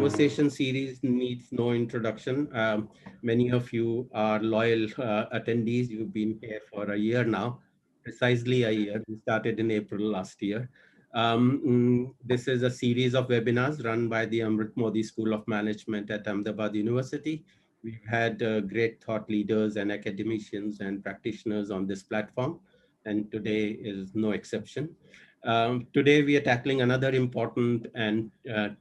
conversation series needs no introduction. Many of you are loyal attendees. You've been here for a year now, precisely a year. We started in April last year. This is a series of webinars run by the Amrit Modi School of Management at Ahmedabad University. We've had great thought leaders and academicians and practitioners on this platform, and today is no exception. Today, we are tackling another important and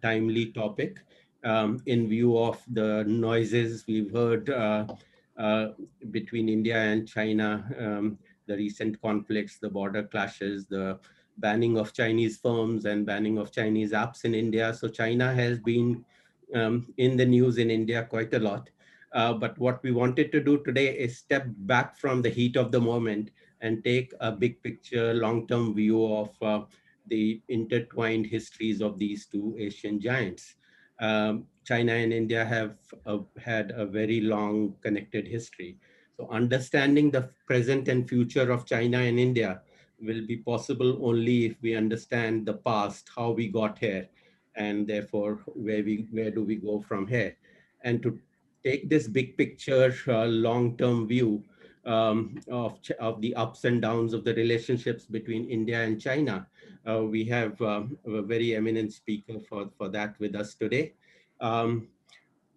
timely topic in view of the noises we've heard uh, between India and China, the recent conflicts, the border clashes, the banning of Chinese firms and banning of Chinese apps in India. So China has been in the news in India quite a lot. But what we wanted to do today is step back from the heat of the moment and take a big picture, long-term view of the intertwined histories of these two Asian giants. China and India have had a very long connected history. So understanding the present and future of China and India will be possible only if we understand the past, how we got here, and therefore where do we go from here. And to take this big picture, long-term view, of the ups and downs of the relationships between India and China. We have a very eminent speaker for that with us today. Um,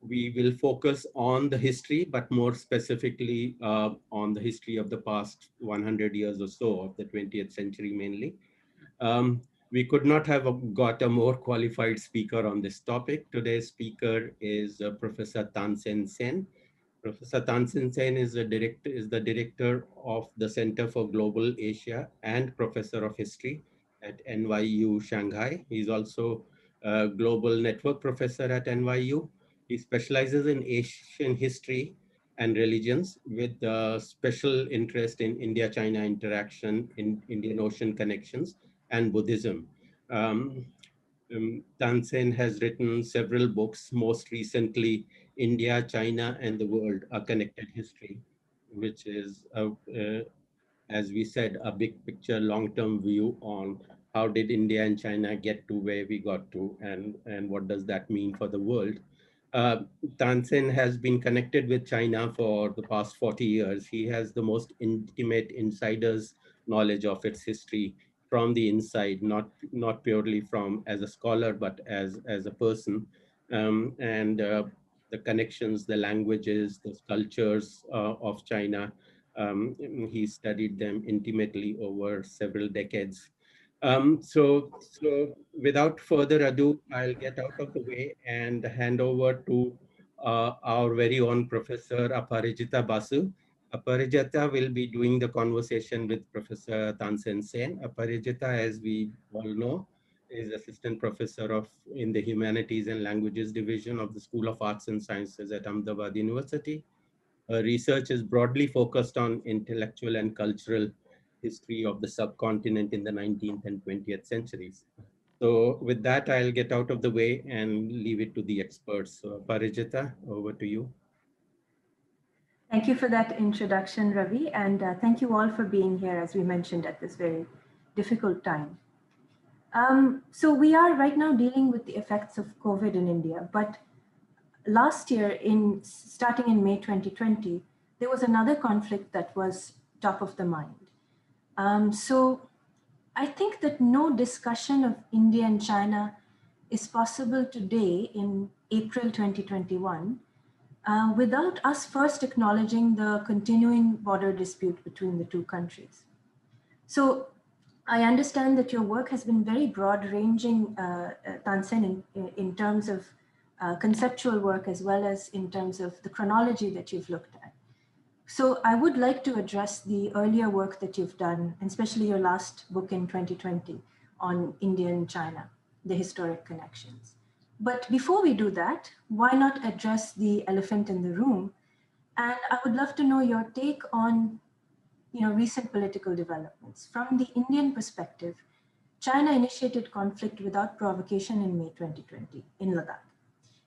we will focus on the history, but more specifically on the history of the past 100 years or so of the 20th century mainly. Um, we could not have got a more qualified speaker on this topic. Today's speaker is Professor Tansen Sen. Professor Tansen Sen is the director of the Center for Global Asia and Professor of History at NYU Shanghai. He's also a Global Network Professor at NYU. He specializes in Asian history and religions with special interest in India-China interaction, in Indian Ocean connections, and Buddhism. Um, Tansen has written several books, most recently, India, China, and the World, A Connected History, which is, as we said, a big picture, long-term view on how did India and China get to where we got to, and what does that mean for the world. Uh, Tansen has been connected with China for the past 40 years. He has the most intimate insider's knowledge of its history from the inside, not purely from as a scholar, but as a person. And the connections, the languages, the cultures of China. He studied them intimately over several decades. So without further ado, I'll get out of the way and hand over to our very own Professor Aparajita Basu. Aparajita will be doing the conversation with Professor Tansen Sen. Aparajita, as we all know, is Assistant Professor in the Humanities and Languages Division of the School of Arts and Sciences at Ahmedabad University. Her research is broadly focused on intellectual and cultural history of the subcontinent in the 19th and 20th centuries. So with that, I'll get out of the way and leave it to the experts. So Parijita, over to you. Thank you for that introduction, Ravi, and thank you all for being here, as we mentioned, at this very difficult time. So we are right now dealing with the effects of COVID in India, but last year, starting in May 2020, there was another conflict that was top of the mind. So I think that no discussion of India and China is possible today in April 2021 without us first acknowledging the continuing border dispute between the two countries. So I understand that your work has been very broad-ranging, Tansen, in terms of conceptual work as well as in terms of the chronology that you've looked at. So I would like to address the earlier work that you've done, and especially your last book in 2020 on India and China, the historic connections. But before we do that, why not address the elephant in the room? And I would love to know your take on recent political developments. From the Indian perspective, China initiated conflict without provocation in May 2020 in Ladakh.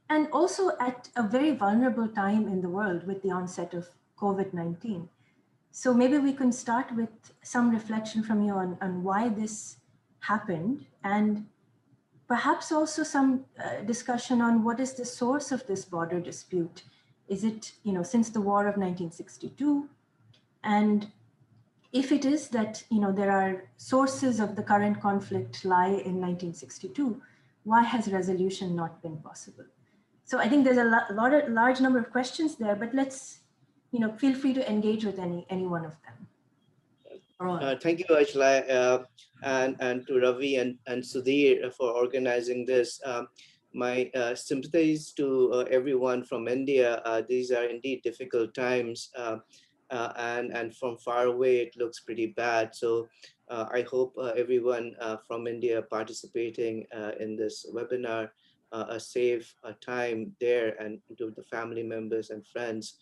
And also at a very vulnerable time in the world with the onset of COVID-19. So maybe we can start with some reflection from you on why this happened and perhaps also some discussion on what is the source of this border dispute. Is it, since the war of 1962? And if it is that, there are sources of the current conflict lie in 1962, why has resolution not been possible? So I think there's a large number of questions there, but let's, feel free to engage with any one of them or all. Thank you, Ajla, and to Ravi and Sudhir for organizing this. My sympathies to everyone from India. These are indeed difficult times, and from far away it looks pretty bad. So I hope everyone from India participating in this webinar a safe time there, and to the family members and friends.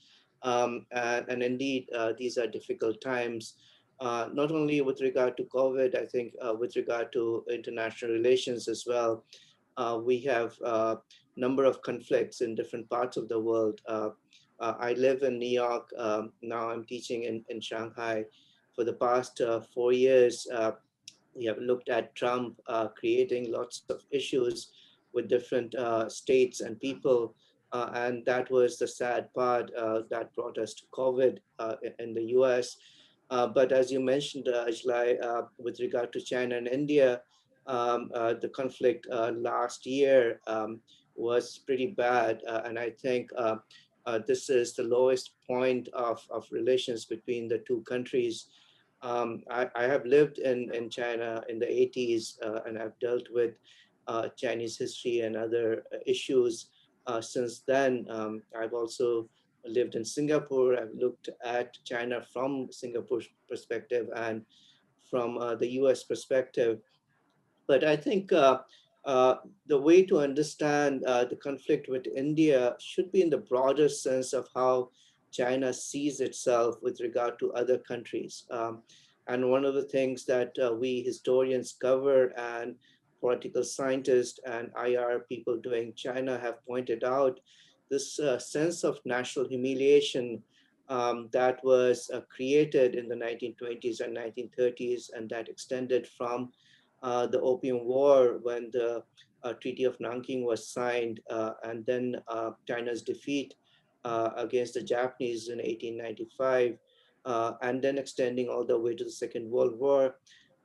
And indeed, these are difficult times. Not only with regard to COVID, I think with regard to international relations as well. We have a number of conflicts in different parts of the world. I live in New York. Now I'm teaching in Shanghai. For the past 4 years, we have looked at Trump creating lots of issues with different states and people. And that was the sad part that brought us to COVID in the US. But as you mentioned, Ajlai, with regard to China and India, the conflict last year was pretty bad. And I think this is the lowest point of relations between the two countries. I have lived in China in the 80s, and I've dealt with Chinese history and other issues since then. I've also lived in Singapore. I've looked at China from Singapore's perspective and from the US perspective. But I think uh, the way to understand the conflict with India should be in the broader sense of how China sees itself with regard to other countries. And one of the things that we historians cover and political scientists and IR people doing China have pointed out, this sense of national humiliation that was created in the 1920s and 1930s, and that extended from the Opium War when the Treaty of Nanking was signed, and then China's defeat against the Japanese in 1895, and then extending all the way to the Second World War,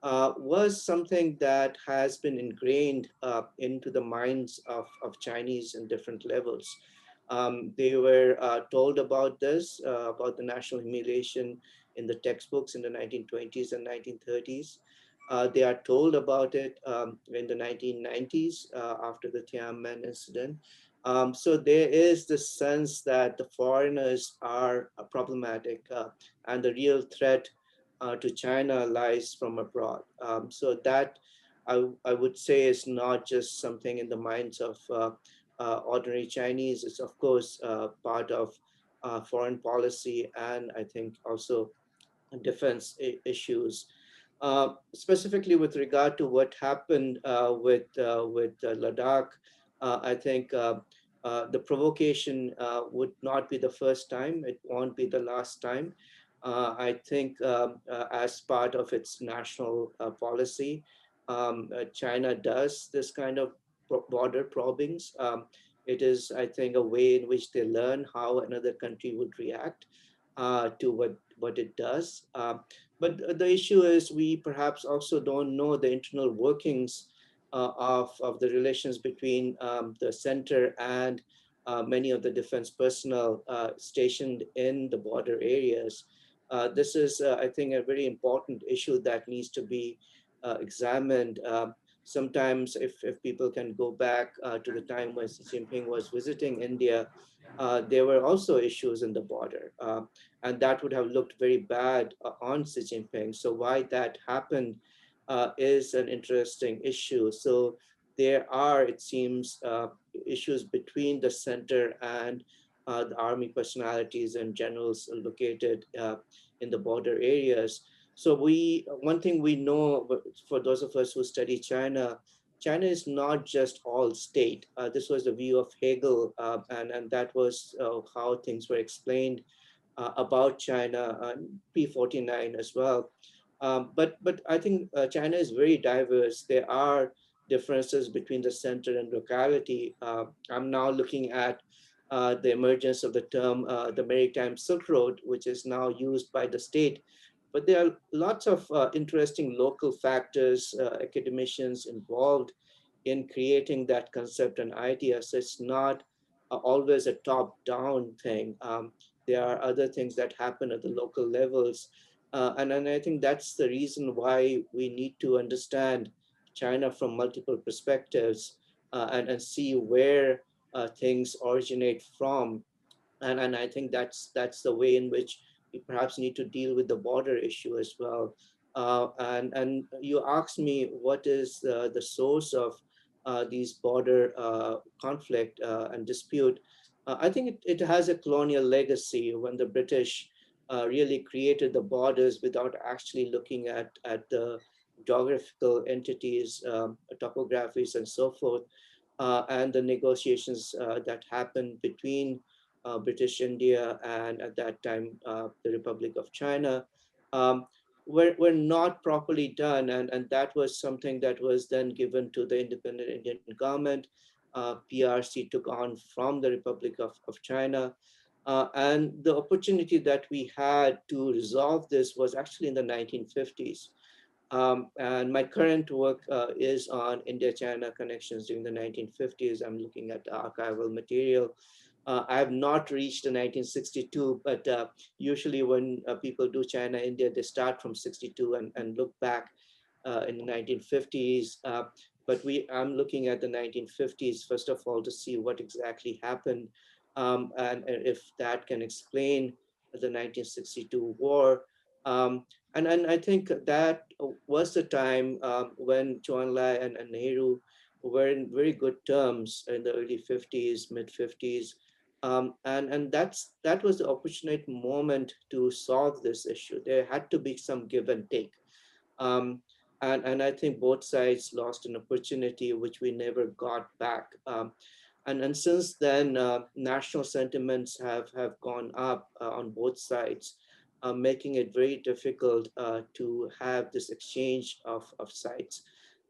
was something that has been ingrained into the minds of Chinese in different levels. They were told about this, about the national humiliation in the textbooks in the 1920s and 1930s. They are told about it in the 1990s after the Tiananmen incident. So there is this sense that the foreigners are problematic, and the real threat to China lies from abroad. So that I would say is not just something in the minds of ordinary Chinese. It's of course part of foreign policy, and I think also defense issues. Specifically with regard to what happened with Ladakh, I think the provocation would not be the first time. It won't be the last time. I think as part of its national policy, China does this kind of border probings. It is, I think, a way in which they learn how another country would react to what it does. But the issue is we perhaps also don't know the internal workings of the relations between the center and many of the defense personnel stationed in the border areas. This is, I think, a very important issue that needs to be examined. Sometimes if people can go back to the time when Xi Jinping was visiting India, there were also issues in the border. And that would have looked very bad on Xi Jinping. So why that happened is an interesting issue. So there are, it seems, issues between the center and the army personalities and generals located in the border areas. So one thing we know, for those of us who study China, China is not just all state. This was the view of Hegel, and that was how things were explained about China P49 as well. But I think China is very diverse. There are differences between the center and locality. I'm now looking at the emergence of the term the Maritime Silk Road, which is now used by the state. But there are lots of interesting local factors, academicians involved in creating that concept and idea. So it's not always a top-down thing. There are other things that happen at the local levels. And I think that's the reason why we need to understand China from multiple perspectives and see where things originate from. And I think that's the way in which we perhaps need to deal with the border issue as well. And you asked me what is the source of these border conflict and dispute. I think it has a colonial legacy when the British really created the borders without actually looking at the geographical entities, topographies, and so forth, and the negotiations that happened between British India and at that time the Republic of China um, were not properly done, and that was something that was then given to the independent Indian government. PRC took on from the Republic of China. And the opportunity that we had to resolve this was actually in the 1950s. And my current work is on India-China connections during the 1950s. I'm looking at archival material. I have not reached the 1962, but usually when people do China-India, they start from 62 and look back in the 1950s. But I'm looking at the 1950s, first of all, to see what exactly happened and if that can explain the 1962 war. And I think that was the time when Zhou Enlai and Nehru were in very good terms in the early 50s, mid 50s. And that was the opportune moment to solve this issue. There had to be some give and take. Um, and I think both sides lost an opportunity which we never got back. And since then, national sentiments have gone up on both sides, making it very difficult to have this exchange of sites.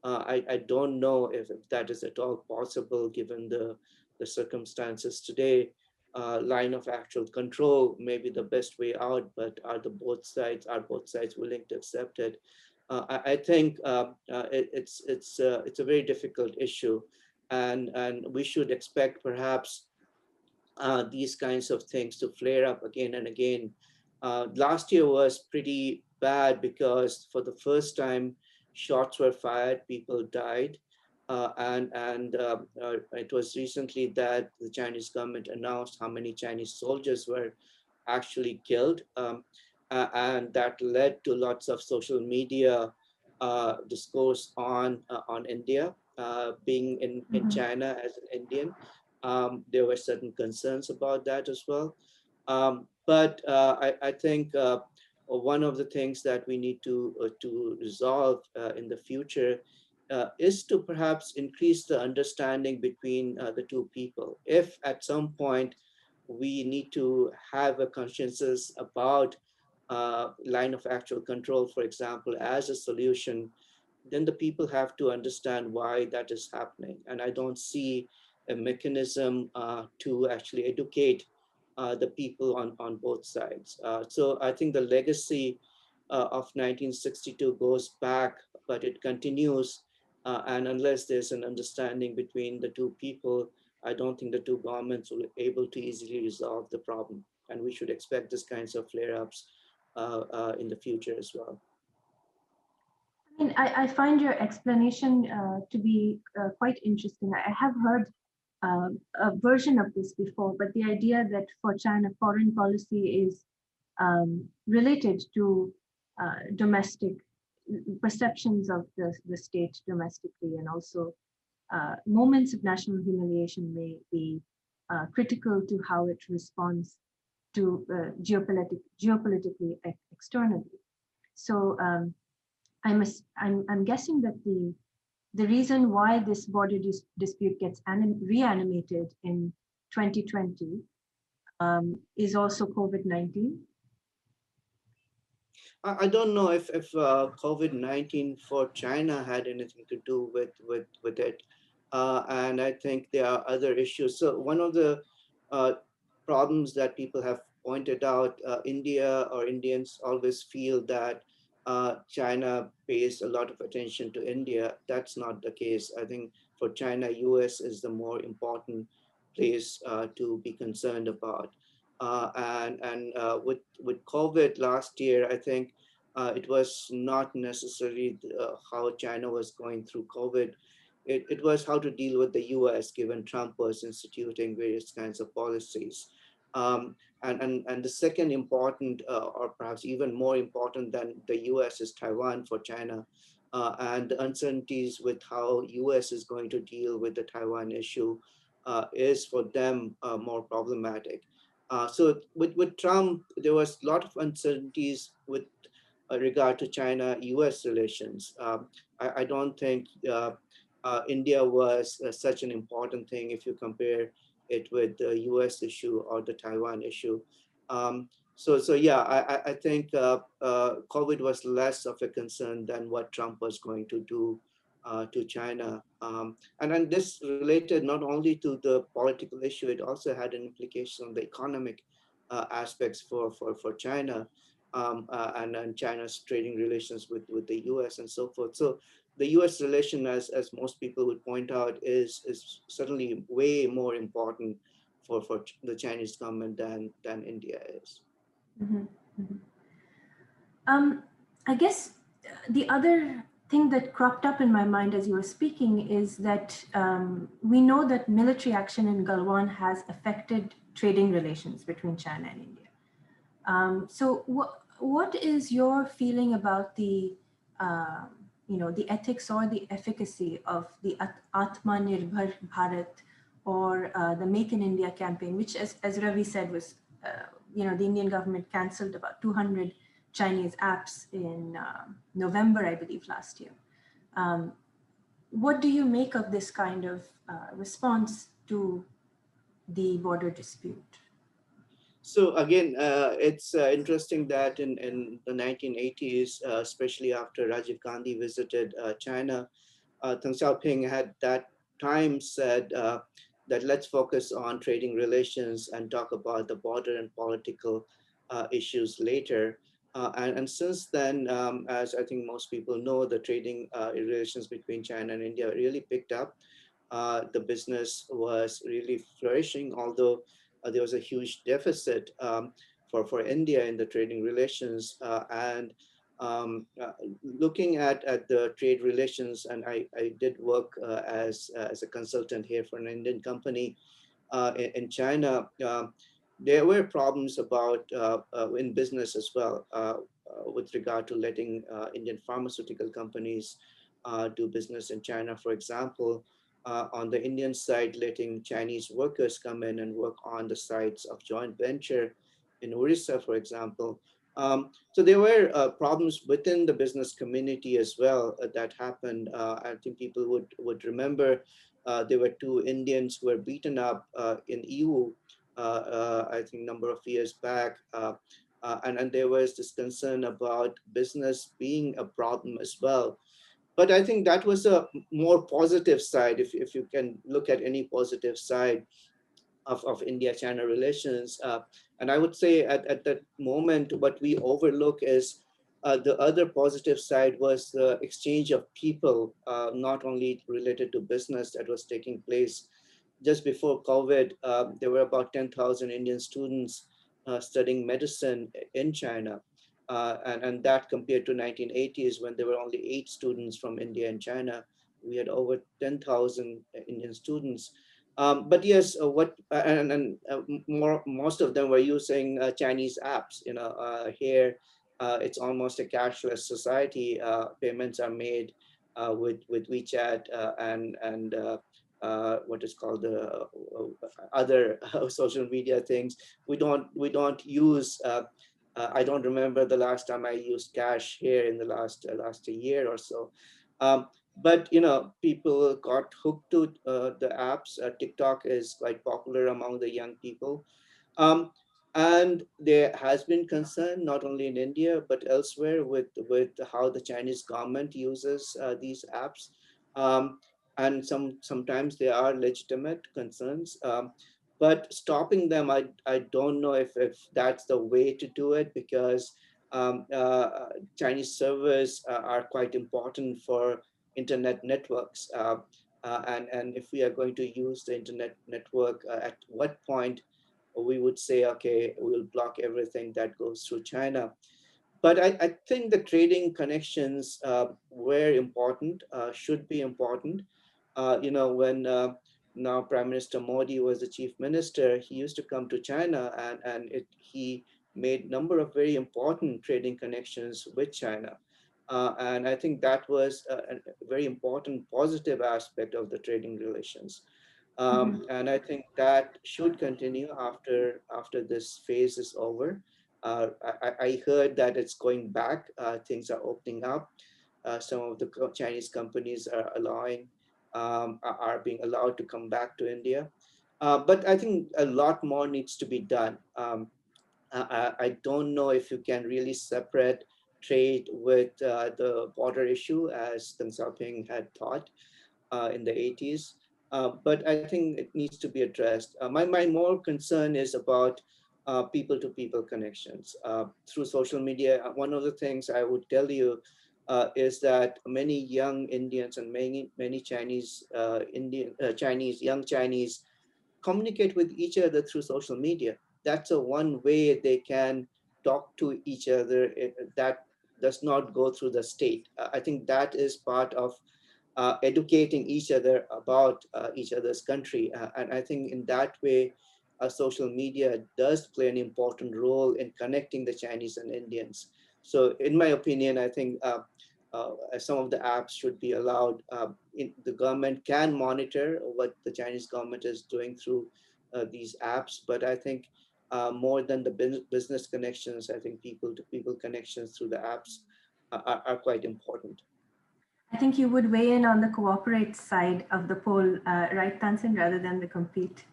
I don't know if that is at all possible given the circumstances today. Line of actual control may be the best way out, but are both sides willing to accept it? I think it's a very difficult issue, and we should expect perhaps these kinds of things to flare up again and again. Last year was pretty bad because for the first time, shots were fired, people died. And it was recently that the Chinese government announced how many Chinese soldiers were actually killed. And that led to lots of social media discourse on India. Being in China as an Indian, there were certain concerns about that as well. But I think one of the things that we need to resolve in the future is to perhaps increase the understanding between the two people. If at some point we need to have a consensus about line of actual control, for example, as a solution, then the people have to understand why that is happening. And I don't see a mechanism to actually educate the people on both sides. So I think the legacy of 1962 goes back, but it continues. And unless there's an understanding between the two people, I don't think the two governments will be able to easily resolve the problem. And we should expect these kinds of flare-ups in the future as well. I mean, I find your explanation to be quite interesting. I have heard a version of this before, but the idea that for China, foreign policy is related to domestic perceptions of the state domestically, and also moments of national humiliation may be critical to how it responds to geopolitically externally. So I'm guessing that the reason why this border dispute gets reanimated in 2020 is also COVID-19. I don't know if COVID-19 for China had anything to do with it, and I think there are other issues. So one of the uh, problems that people have pointed out, India or Indians always feel that China pays a lot of attention to India. That's not the case. I think for China, US is the more important place to be concerned about. And with COVID last year, I think it was not necessarily how China was going through COVID. It was how to deal with the US, given Trump was instituting various kinds of policies. Um, and the second important, or perhaps even more important than the US, is Taiwan for China. And the uncertainties with how US is going to deal with the Taiwan issue is for them more problematic. So with Trump, there was a lot of uncertainties with regard to China-US relations. I don't think India was such an important thing if you compare it with the US issue or the Taiwan issue. So yeah, I think COVID was less of a concern than what Trump was going to do to China. And then this related not only to the political issue, it also had an implication on the economic aspects for China, and China's trading relations with the US and so forth. So the US relation, as most people would point out, is certainly way more important for the Chinese government than India is. Mhm, mhm. I guess the other thing that cropped up in my mind as you were speaking is that we know that military action in Galwan has affected trading relations between China and India. So, what is your feeling about the, uh, the ethics or the efficacy of the Atma Nirbhar Bharat or the Make in India campaign, which, as Ravi said, was, the Indian government canceled about 200 Chinese apps in November, I believe, last year. Um, what do you make of this kind of response to the border dispute? So again, it's interesting that in the 1980s, especially after Rajiv Gandhi visited China, Deng Xiaoping had that time said that let's focus on trading relations and talk about the border and political issues later. And since then, as I think most people know, the trading relations between China and India really picked up. The business was really flourishing, although there was a huge deficit for India in the trading relations. And looking at the trade relations, and I did work as a consultant here for an Indian company in China. There were problems about in business as well with regard to letting Indian pharmaceutical companies do business in China, for example. On the Indian side, letting Chinese workers come in and work on the sites of joint venture in Orissa, for example. So there were problems within the business community as well that happened. I think people would remember there were two Indians who were beaten up in EU, I think, number of years back. And there was this concern about business being a problem as well. But I think that was a more positive side, if you can look at any positive side of India-China relations. And I would say at that moment, what we overlook is the other positive side was the exchange of people, not only related to business that was taking place. Just before COVID, there were about 10,000 Indian students studying medicine in China. And that compared to 1980s when there were only 8 students from India and China, we had over 10,000 Indian students. But yes, what and most of them were using Chinese apps. Here it's almost a cashless society. Payments are made with WeChat and what is called the other social media things. We don't use. I don't remember the last time I used cash here in the last a year or so. Um, but people got hooked to the apps. TikTok is quite popular among the young people. um, And there has been concern not only in India but elsewhere with how the Chinese government uses these apps, um, and sometimes there are legitimate concerns. But stopping them, I don't know if that's the way to do it, because Chinese servers are quite important for internet networks. And if we are going to use the internet network, at what point we would say, okay, we'll block everything that goes through China. But I think the trading connections were important, should be important. When now Prime Minister Modi was the chief minister, he used to come to China, and he made number of very important trading connections with China. And I think that was a very important positive aspect of the trading relations. Mhm. And I think that should continue after this phase is over. I heard that it's going back. Things are opening up. Some of the Chinese companies are being allowed to come back to India. But I think a lot more needs to be done. I don't know if you can really separate trade with the border issue, as Deng Xiaoping had thought in the 80s. But I think it needs to be addressed. My more concern is about people-to-people connections through social media. One of the things I would tell you is that many young Indians and many Chinese young Chinese communicate with each other through social media. That's a one way they can talk to each other, that does not go through the state. I think that is part of educating each other about each other's country. And I think in that way, social media does play an important role in connecting the Chinese and Indians. So in my opinion, I think some of the apps should be allowed. The government can monitor what the Chinese government is doing through these apps, but I think more than the business connections, I think people to people connections through the apps are quite important. I think you would weigh in on the cooperate side of the poll, right, Tansen, rather than the compete.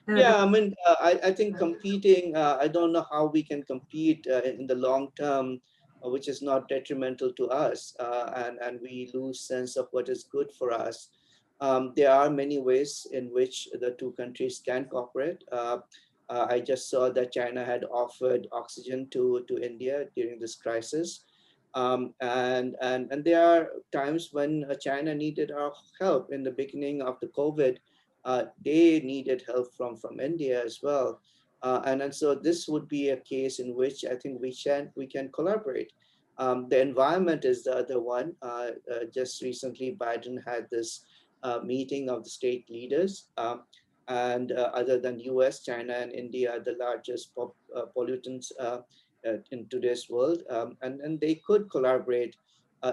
Yeah, I mean, I think competing, I don't know how we can compete in the long term, which is not detrimental to us, and we lose sense of what is good for us. There are many ways in which the two countries can cooperate. I just saw that China had offered oxygen to India during this crisis. And there are times when China needed our help in the beginning of the COVID. They needed help from India as well. And so this would be a case in which I think we can collaborate. The environment is the other one. Just recently, Biden had this meeting of the state leaders. And other than US, China and India are the largest pollutants in today's world. And they could collaborate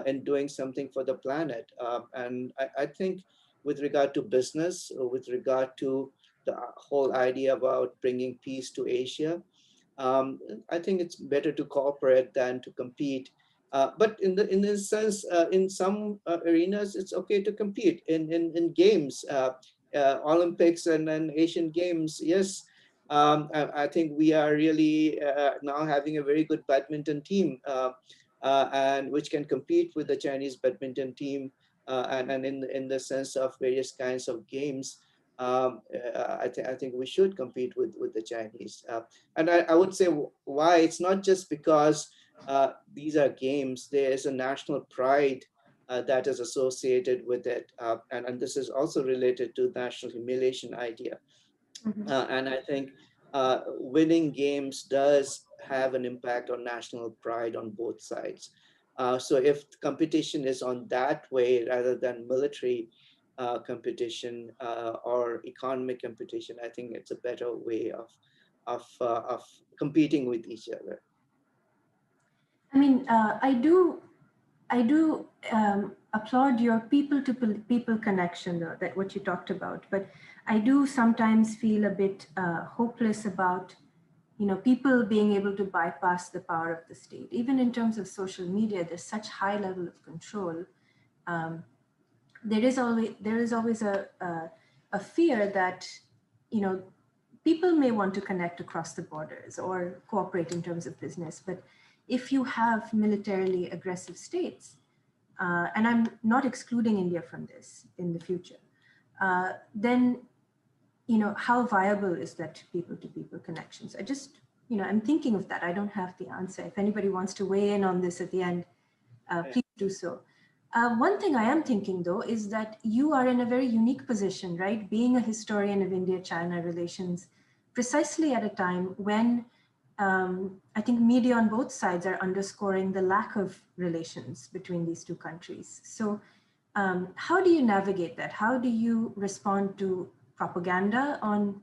in doing something for the planet. And I think with regard to business, with regard to the whole idea about bringing peace to Asia, I think it's better to cooperate than to compete. But in this sense, in some arenas, it's okay to compete in games, Olympics and Asian Games. Yes, I think we are really now having a very good badminton team, and which can compete with the Chinese badminton team, and in the sense of various kinds of games. I think we should compete with the Chinese. And I would say why it's not just because these are games. There is a national pride that is associated with it, and this is also related to national humiliation idea. Mhm. And I think winning games does have an impact on national pride on both sides. So if competition is on that way rather than military competition or economic competition, I think it's a better way of competing with each other. I mean, I do applaud your people to people connection, though, that what you talked about. But I do sometimes feel a bit hopeless about, people being able to bypass the power of the state. Even in terms of social media, there's such high level of control. Um, there is always a fear that, you know people may want to connect across the borders or cooperate in terms of business, but if you have militarily aggressive states, and I'm not excluding India from this in the future, then how viable is that people-to-people connections? I'm thinking of that. I don't have the answer. If anybody wants to weigh in on this at the end, please do so. One thing I am thinking, though, is that you are in a very unique position, right? Being a historian of India-China relations, precisely at a time when I think media on both sides are underscoring the lack of relations between these two countries. So how do you navigate that? How do you respond to propaganda on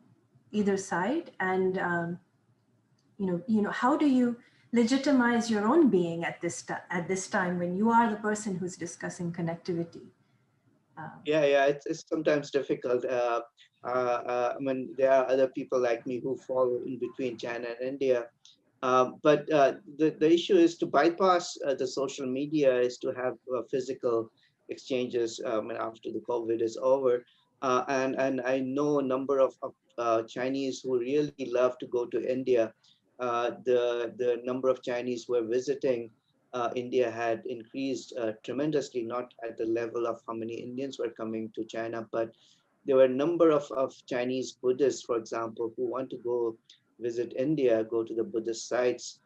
either side? And how do you legitimize your own being at this time when you are the person who's discussing connectivity? Yeah, it's sometimes difficult. I mean, there are other people like me who fall in between China and India. But the issue is to bypass the social media is to have physical exchanges after the COVID is over. And I know a number of Chinese who really love to go to India. The number of Chinese who are visiting India had increased tremendously, not at the level of how many Indians were coming to China, but there were a number of Chinese Buddhists, for example, who want to go visit India, go to the Buddhist sites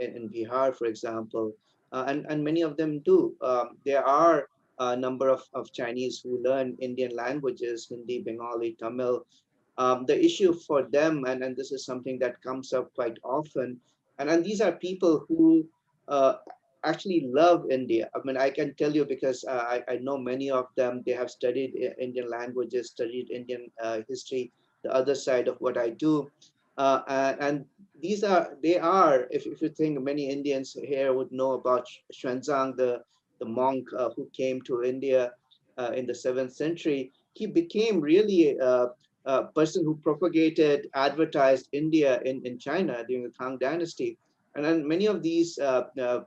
in Bihar, for example, and many of them do. There are a number of Chinese who learn Indian languages, Hindi, Bengali, Tamil. The issue for them, and this is something that comes up quite often, and these are people who uh, actually love India. I mean, I can tell you because I know many of them, they have studied Indian languages, studied Indian history, the other side of what I do. And they are, if you think many Indians here would know about Xuanzang, the monk who came to India in the 7th century. He became really a person who propagated, advertised India in China during the Tang Dynasty. And then many of these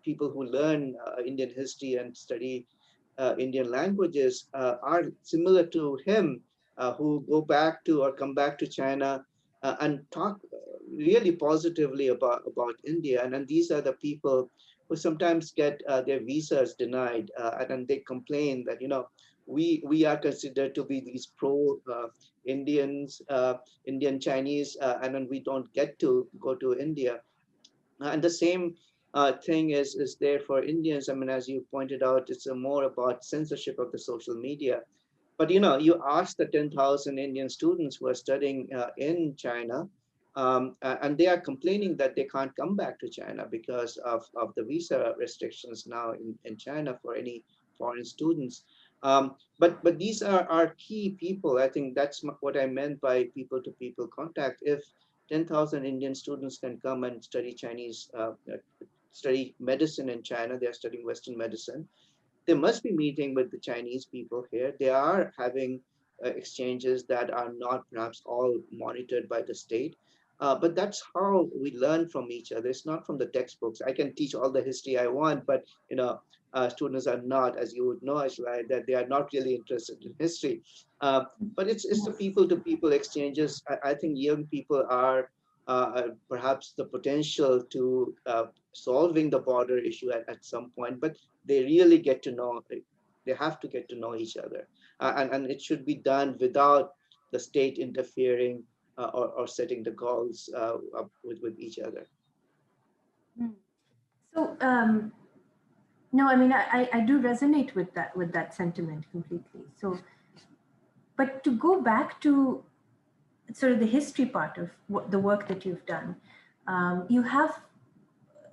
people who learn Indian history and study Indian languages are similar to him, who go back to or come back to China and talk really positively about India. And then these are the people who sometimes get their visas denied, and then they complain that, we are considered to be these pro Indians, Indian Chinese, and then we don't get to go to India. And the same thing is there for Indians. I mean, as you pointed out, it's more about censorship of the social media. But you ask the 10,000 Indian students who are studying in China, and they are complaining that they can't come back to China because of the visa restrictions now in China for any foreign students. But these are key people. I think that's what I meant by people-to-people contact. If 10,000 Indian students can come and study study medicine in China, they're studying Western medicine, they must be meeting with the Chinese people here. They are having exchanges that are not perhaps all monitored by the state. But that's how we learn from each other. It's not from the textbooks. I can teach all the history I want, but students are not, as you would know, Ashwai, that they are not really interested in history. But it's the people-to-people exchanges. I think young people are perhaps the potential to solving the border issue at some point, but they really get to know, they have to get to know each other. And it should be done without the state interfering or setting the goals up with each other. So, no, I mean, I do resonate with that sentiment completely. So, but to go back to sort of the history part of the work that you've done, you have,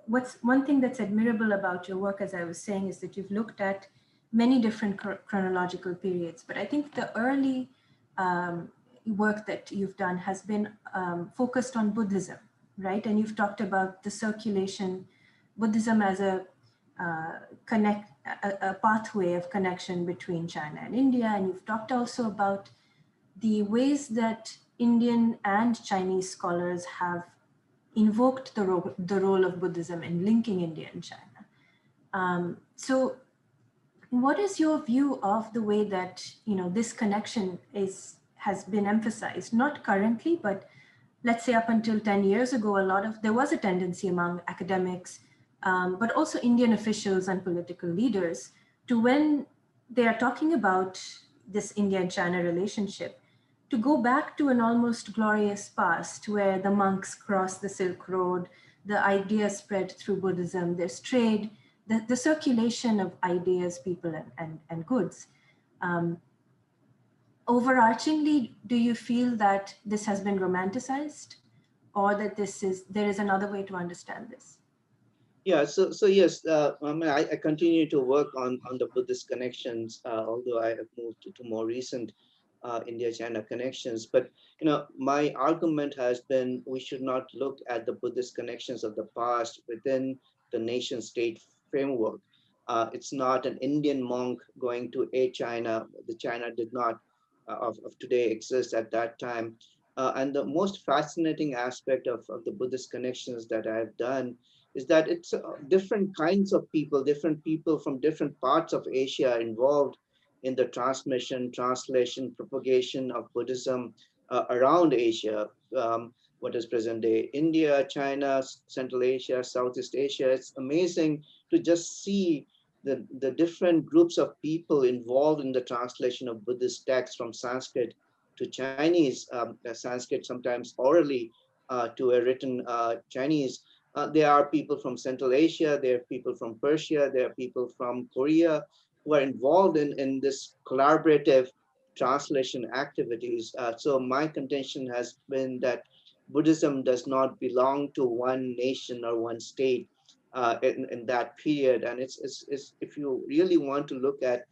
what's one thing that's admirable about your work, as I was saying, is that you've looked at many different chronological periods. But I think the early work that you've done has been focused on Buddhism, right? And you've talked about the circulation, Buddhism as a pathway of connection between China and India. And you've talked also about the ways that Indian and Chinese scholars have invoked the role of Buddhism in linking India and China. So what is your view of the way that this connection has been emphasized, not currently, but let's say up until 10 years ago, there was a tendency among academics, but also Indian officials and political leaders, to when they are talking about this India and China relationship, to go back to an almost glorious past where the monks crossed the Silk Road, the ideas spread through Buddhism, there's trade, the circulation of ideas, people, and goods. Um, Overarchingly, do you feel that this has been romanticized, or that there is another way to understand this? Yeah, so yes, I mean, I continue to work on the Buddhist connections, although I have moved to more recent India-China connections. But my argument has been we should not look at the Buddhist connections of the past within the nation-state framework. It's not an Indian monk going to a China. The China did not of today exist at that time. And the most fascinating aspect of the Buddhist connections that I have done is that it's different kinds of people, different people from different parts of Asia involved in the transmission, translation, propagation of Buddhism around Asia. What is present day India, China, Central Asia, Southeast Asia. It's amazing to just see the different groups of people involved in the translation of Buddhist texts from Sanskrit to Chinese, Sanskrit sometimes orally to a written Chinese. There are people from Central Asia, there are people from Persia, there are people from Korea who are involved in this collaborative translation activities. So my contention has been that Buddhism does not belong to one nation or one state in that period. And it's if you really want to look at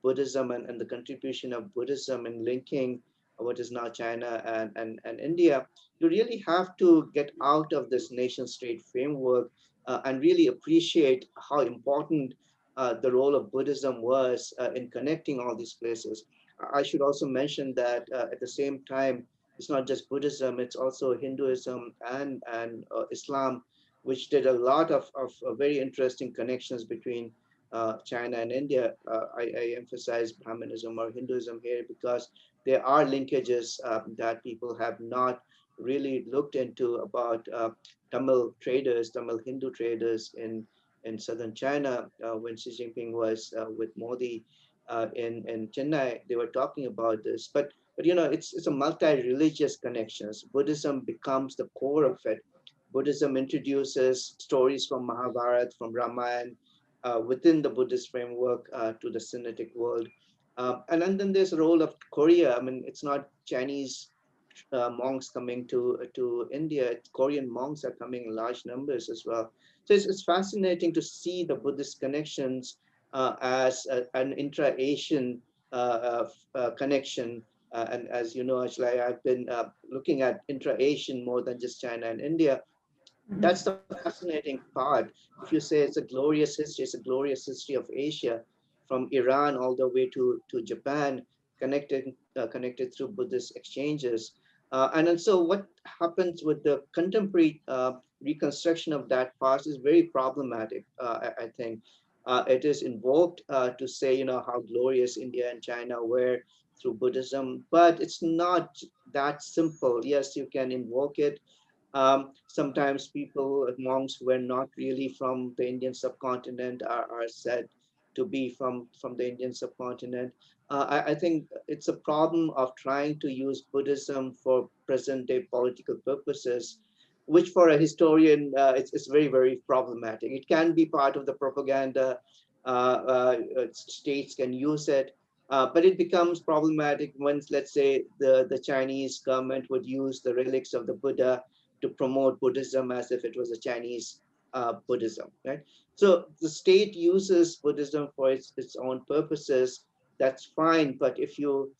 Buddhism and the contribution of Buddhism in linking what is now China and India, you really have to get out of this nation state framework and really appreciate how important the role of Buddhism was in connecting all these places. I should also mention that at the same time, it's not just Buddhism, it's also Hinduism and Islam, which did a lot of very interesting connections between China and India. I emphasize Brahmanism or Hinduism here because there are linkages that people have not really looked into about Tamil traders, Tamil Hindu traders in southern China. When Xi Jinping was with Modi in Chennai, they were talking about this. But it's a multi-religious connections. Buddhism becomes the core of it. Buddhism introduces stories from Mahabharata, from Ramayana, within the Buddhist framework to the Sinitic world. And then there's the role of Korea. I mean, it's not Chinese monks coming to India. Korean monks are coming in large numbers as well. So it's fascinating to see the Buddhist connections as an intra-Asian connection. And as you know, Ajlai, I've been looking at intra-Asian more than just China and India. Mhm. That's the fascinating part. If you say it's a glorious history, it's a glorious history of Asia, from Iran all the way to Japan, connected through Buddhist exchanges. And then so what happens with the contemporary reconstruction of that past is very problematic, I think. It is invoked to say, how glorious India and China were through Buddhism, but it's not that simple. Yes, you can invoke it. Sometimes people, monks who were not really from the Indian subcontinent are said to be from the Indian subcontinent. I think it's a problem of trying to use Buddhism for present day political purposes, which for a historian, it's very, very problematic. It can be part of the propaganda. States can use it. But it becomes problematic once, let's say, the Chinese government would use the relics of the Buddha to promote Buddhism as if it was a Chinese Buddhism, right? So the state uses Buddhism for its own purposes. That's fine, but if you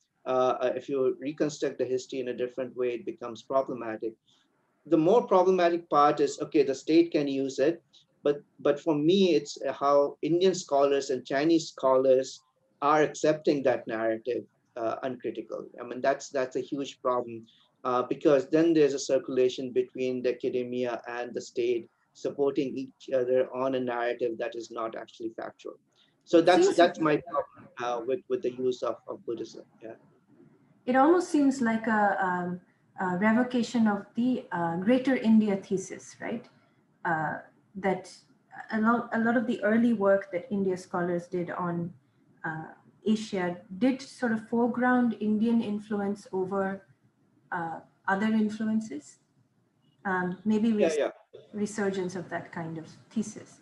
reconstruct the history in a different way, it becomes problematic. The more problematic part is, okay, the state can use it, but for me, it's how Indian scholars and Chinese scholars are accepting that narrative uncritical. I mean, that's a huge problem because then there's a circulation between the academia and the state supporting each other on a narrative that is not actually factual. So It seems that's my problem with the use of Buddhism. Yeah. it almost seems like revocation of the Greater India thesis, right? That a lot of the early work that India scholars did on Asia did sort of foreground Indian influence over other influences. Maybe Yeah, yeah. resurgence of that kind of thesis.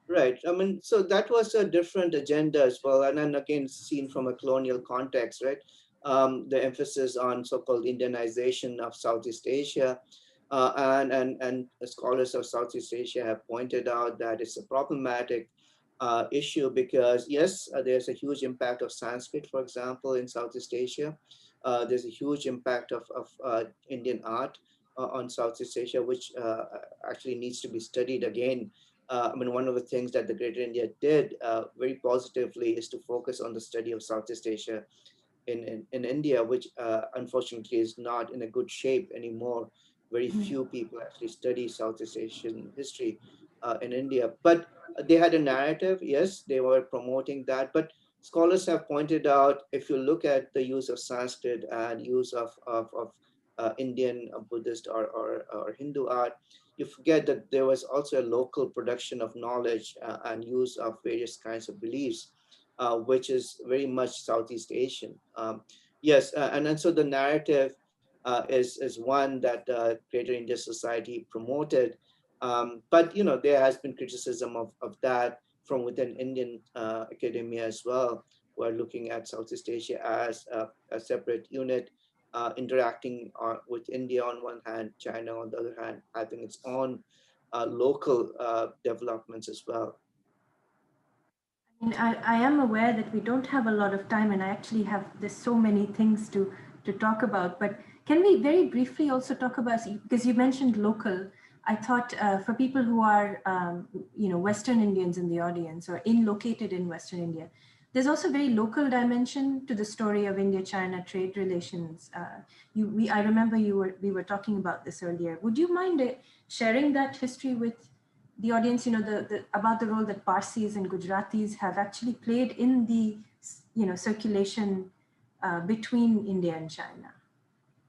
Right. I mean, so that was a different agenda as well. And then again, seen from a colonial context, right? The emphasis on so-called Indianization of Southeast Asia. And scholars of Southeast Asia have pointed out that it's a problematic issue because, yes, there's a huge impact of Sanskrit, for example, in Southeast Asia. There's a huge impact of Indian art on Southeast Asia, which actually needs to be studied again. I mean, one of the things that the Greater India did very positively is to focus on the study of Southeast Asia in India, which unfortunately is not in a good shape anymore. Very few people actually study Southeast Asian history in India. But they had a narrative, yes, they were promoting that. But scholars have pointed out if you look at the use of Sanskrit and use of Indian Buddhist or Hindu art, you forget that there was also a local production of knowledge and use of various kinds of beliefs, which is very much Southeast Asian. Yes, and so the narrative is one that Greater India Society promoted. But you know, there has been criticism of that from within Indian academia as well, who are looking at Southeast Asia as a separate unit, interacting with India on one hand, China on the other hand, having its own local developments as well. And I am aware that we don't have a lot of time, and I actually have there's so many things to talk about. But can we very briefly also talk about, because you mentioned local? I thought for people who are Western Indians in the audience or located in Western India, there's also a very local dimension to the story of India-China trade relations. I remember we were talking about this earlier. Would you mind sharing that history with the audience, about the role that Parsis and Gujaratis have actually played in the, circulation between India and China?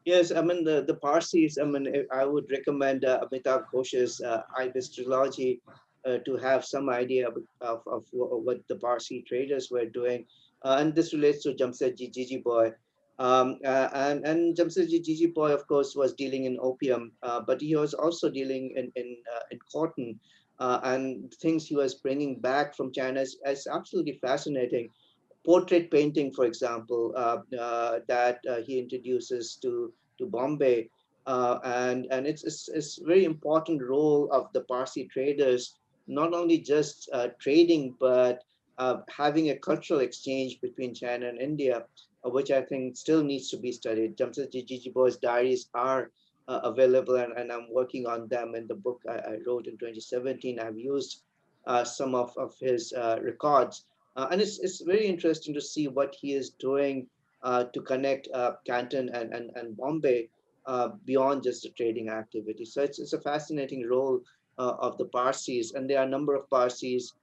Yes, I mean the Parsis. I mean, I would recommend Amitabh Ghosh's Ibis trilogy to have some idea of what the Parsi traders were doing, and this relates to Jamsetji Gigi Boy. And Jamsetji Gigi Boy, of course, was dealing in opium, but he was also dealing in cotton, and things he was bringing back from China is absolutely fascinating. Portrait painting, for example, that he introduces to Bombay, and it's very important role of the Parsi traders, not only just trading but having a cultural exchange between China and India, which I think still needs to be studied. Jamsetji Jijibo's diaries are available, and I'm working on them in the book I wrote in 2017. I've used some of his records. And it's very interesting to see what he is doing to connect Canton and Bombay beyond just the trading activity. So it's a fascinating role of the Parsis. And there are a number of Parsis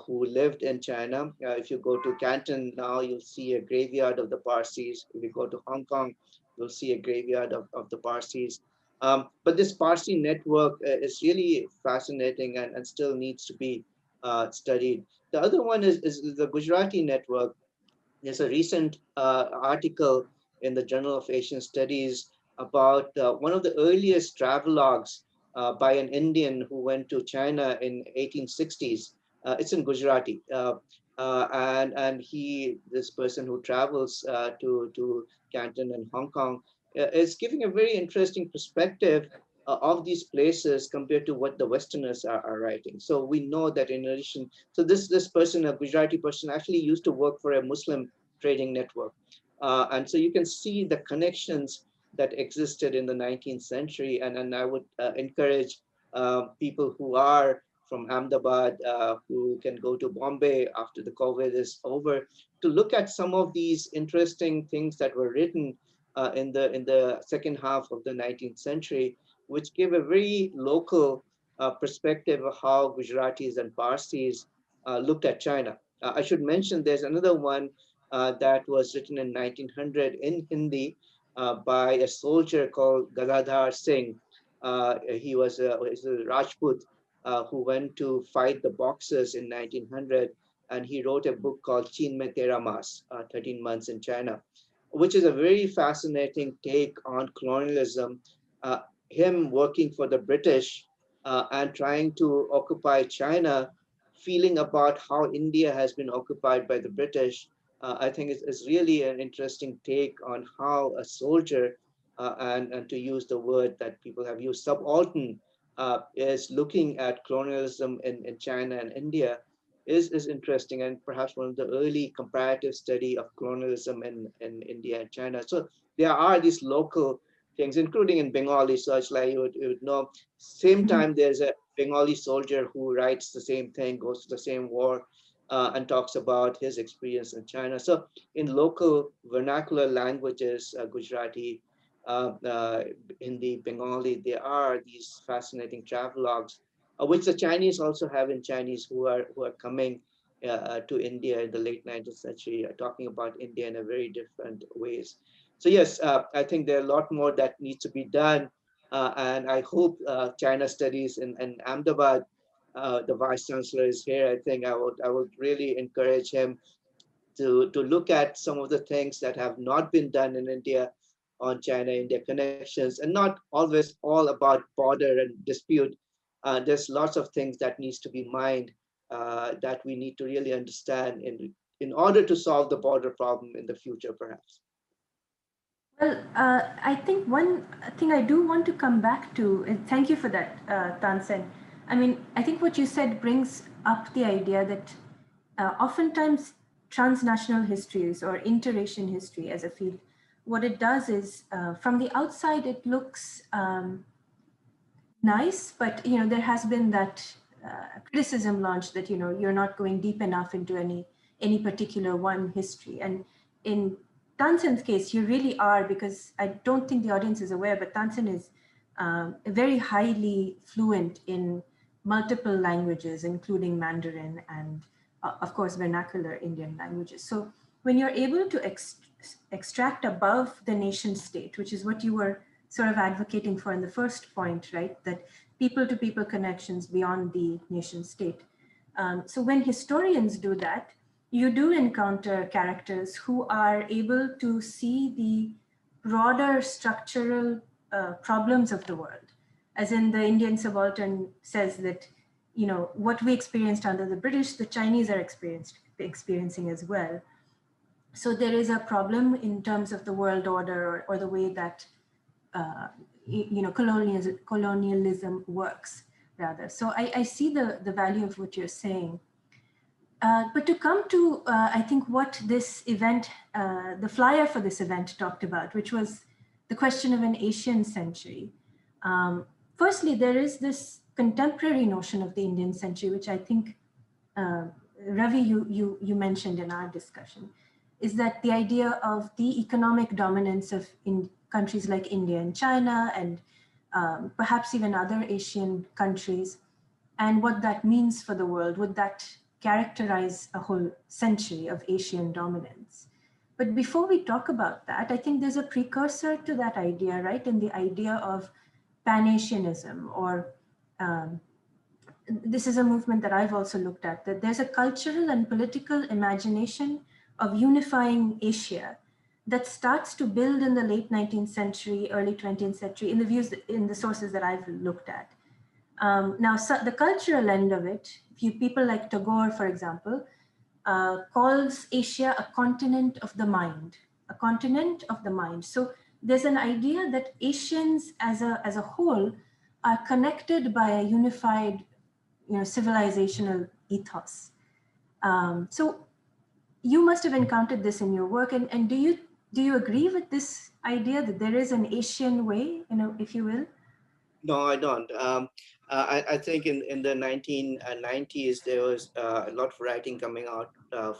who lived in China. If you go to Canton now, you'll see a graveyard of the Parsis. If you go to Hong Kong, you'll see a graveyard of the Parsis. But this Parsi network is really fascinating and still needs to be studied. The other one is the Gujarati Network. There's a recent article in the Journal of Asian Studies about one of the earliest travelogues by an Indian who went to China in 1860s. It's in Gujarati. And this person who travels to Canton and Hong Kong, is giving a very interesting perspective of these places compared to what the Westerners are writing. So we know that in addition, so this person, a Gujarati person, actually used to work for a Muslim trading network. And so you can see the connections that existed in the 19th century. And I would encourage people who are from Ahmedabad, who can go to Bombay after the COVID is over, to look at some of these interesting things that were written in the second half of the 19th century, which give a very local perspective of how Gujaratis and Parsis looked at China. I should mention there's another one that was written in 1900 in Hindi, by a soldier called Gadadhar Singh. He's a Rajput who went to fight the Boxers in 1900, and he wrote a book called Chin Mein Tera Mas, 13 Months in China, which is a very fascinating take on colonialism. Uh, Him working for the British and trying to occupy China, feeling about how India has been occupied by the British. I think it's really an interesting take on how a soldier, and to use the word that people have used, subaltern, is looking at colonialism in China and India is interesting, and perhaps one of the early comparative study of colonialism in India and China. So there are these local things, including in Bengali searchlight, you would know, same Mhm. time there's a Bengali soldier who writes the same thing, goes to the same war, and talks about his experience in China. So in local vernacular languages, Gujarati, uh, Hindi, Bengali, there are these fascinating travelogues, which the Chinese also have in Chinese, who are coming to India in the late 19th century, talking about India in a very different ways. So yes, I think there are a lot more that needs to be done, and I hope China studies in Ahmedabad. The vice chancellor is here. I think I would really encourage him to look at some of the things that have not been done in India on China-India connections, and not always all about border and dispute. There's lots of things that needs to be mined, that we need to really understand in order to solve the border problem in the future, perhaps. Well, I think one thing I do want to come back to, and thank you for that, Tansen. I mean, I think what you said brings up the idea that oftentimes transnational histories or inter-Asian history as a field, what it does is from the outside it looks nice, but there has been that criticism launched that you're not going deep enough into any particular one history. And in Tansen's case, you really are, because I don't think the audience is aware, but Tansen is very highly fluent in multiple languages, including Mandarin and, of course, vernacular Indian languages. So when you're able to extract above the nation state, which is what you were sort of advocating for in the first point, right? That people to people connections beyond the nation state. So when historians do that, you do encounter characters who are able to see the broader structural problems of the world. As in, the Indian subaltern says that, what we experienced under the British, the Chinese are experiencing as well. So there is a problem in terms of the world order, or the way that uh, colonialism works, rather. So I see the value of what you're saying. But to come to, I think, what this event, the flyer for this event talked about, which was the question of an Asian century. Firstly, there is this contemporary notion of the Indian century, which I think, uh, Ravi, you mentioned in our discussion, is that the idea of the economic dominance of in countries like India and China, and perhaps even other Asian countries, and what that means for the world. Would that characterize a whole century of Asian dominance? But before we talk about that, I think there's a precursor to that idea, right? And the idea of Pan-Asianism, or um, this is a movement that I've also looked at, that there's a cultural and political imagination of unifying Asia that starts to build in the late 19th century, early 20th century, in the views, in the sources that I've looked at. Now, so the cultural end of it, people like Tagore, for example, calls Asia a continent of the mind, a continent of the mind. So there's an idea that Asians as a whole are connected by a unified, civilizational ethos. So you must have encountered this in your work, and do you agree with this idea that there is an Asian way, if you will? No, I don't. I think in the 1990s, there was a lot of writing coming out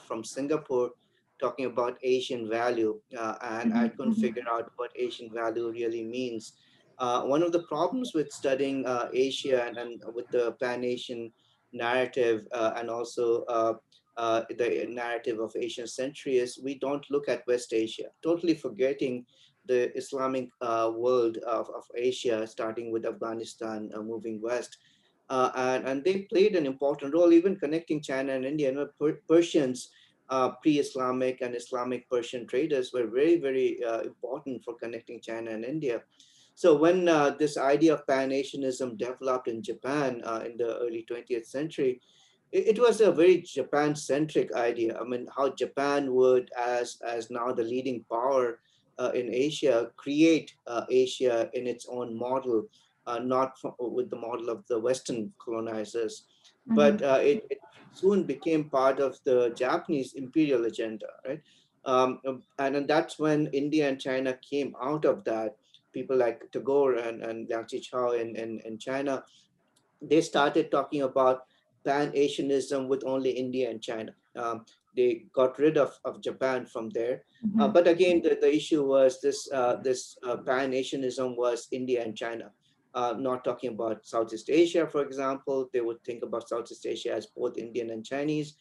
from Singapore talking about Asian value, and I Mhm, couldn't mhm, figure out what Asian value really means. One of the problems with studying Asia and with the Pan-Asian narrative, and also the narrative of Asian century, is we don't look at West Asia, totally forgetting the Islamic world of Asia, starting with Afghanistan, moving west. And they played an important role, even connecting China and India. You know, Persians, pre-Islamic and Islamic Persian traders were very, very important for connecting China and India. So when this idea of Pan-Asianism developed in Japan in the early 20th century, it was a very Japan-centric idea. I mean, how Japan would, as now the leading power in Asia, create Asia in its own model, not with the model of the Western colonizers, but it soon became part of the Japanese imperial agenda, right? And then that's when India and China came out of that. People like Tagore and Liang Qichao in China, they started talking about Pan-Asianism with only India and China. They got rid of Japan from there. But again, the issue was this Pan-Asianism was India and China. Not talking about Southeast Asia, for example. They would think about Southeast Asia as both Indian and Chinese,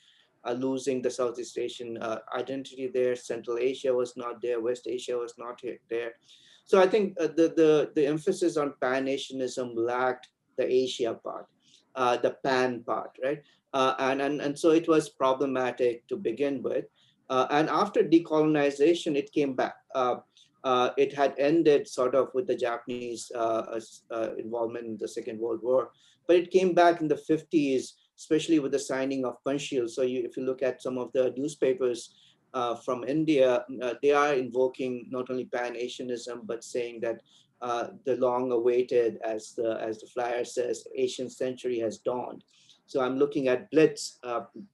losing the Southeast Asian identity there. Central Asia was not there. West Asia was not there. So I think the emphasis on Pan-Asianism lacked the Asia part, the Pan part, right? And so it was problematic to begin with. And after decolonization, it came back. It had ended sort of with the Japanese involvement in the Second World War, but it came back in the 50s, especially with the signing of Panchsheel. So if you look at some of the newspapers from India, they are invoking not only Pan-Asianism, but saying that the long-awaited, as the flyer says, Asian century has dawned. So I'm looking at Blitz,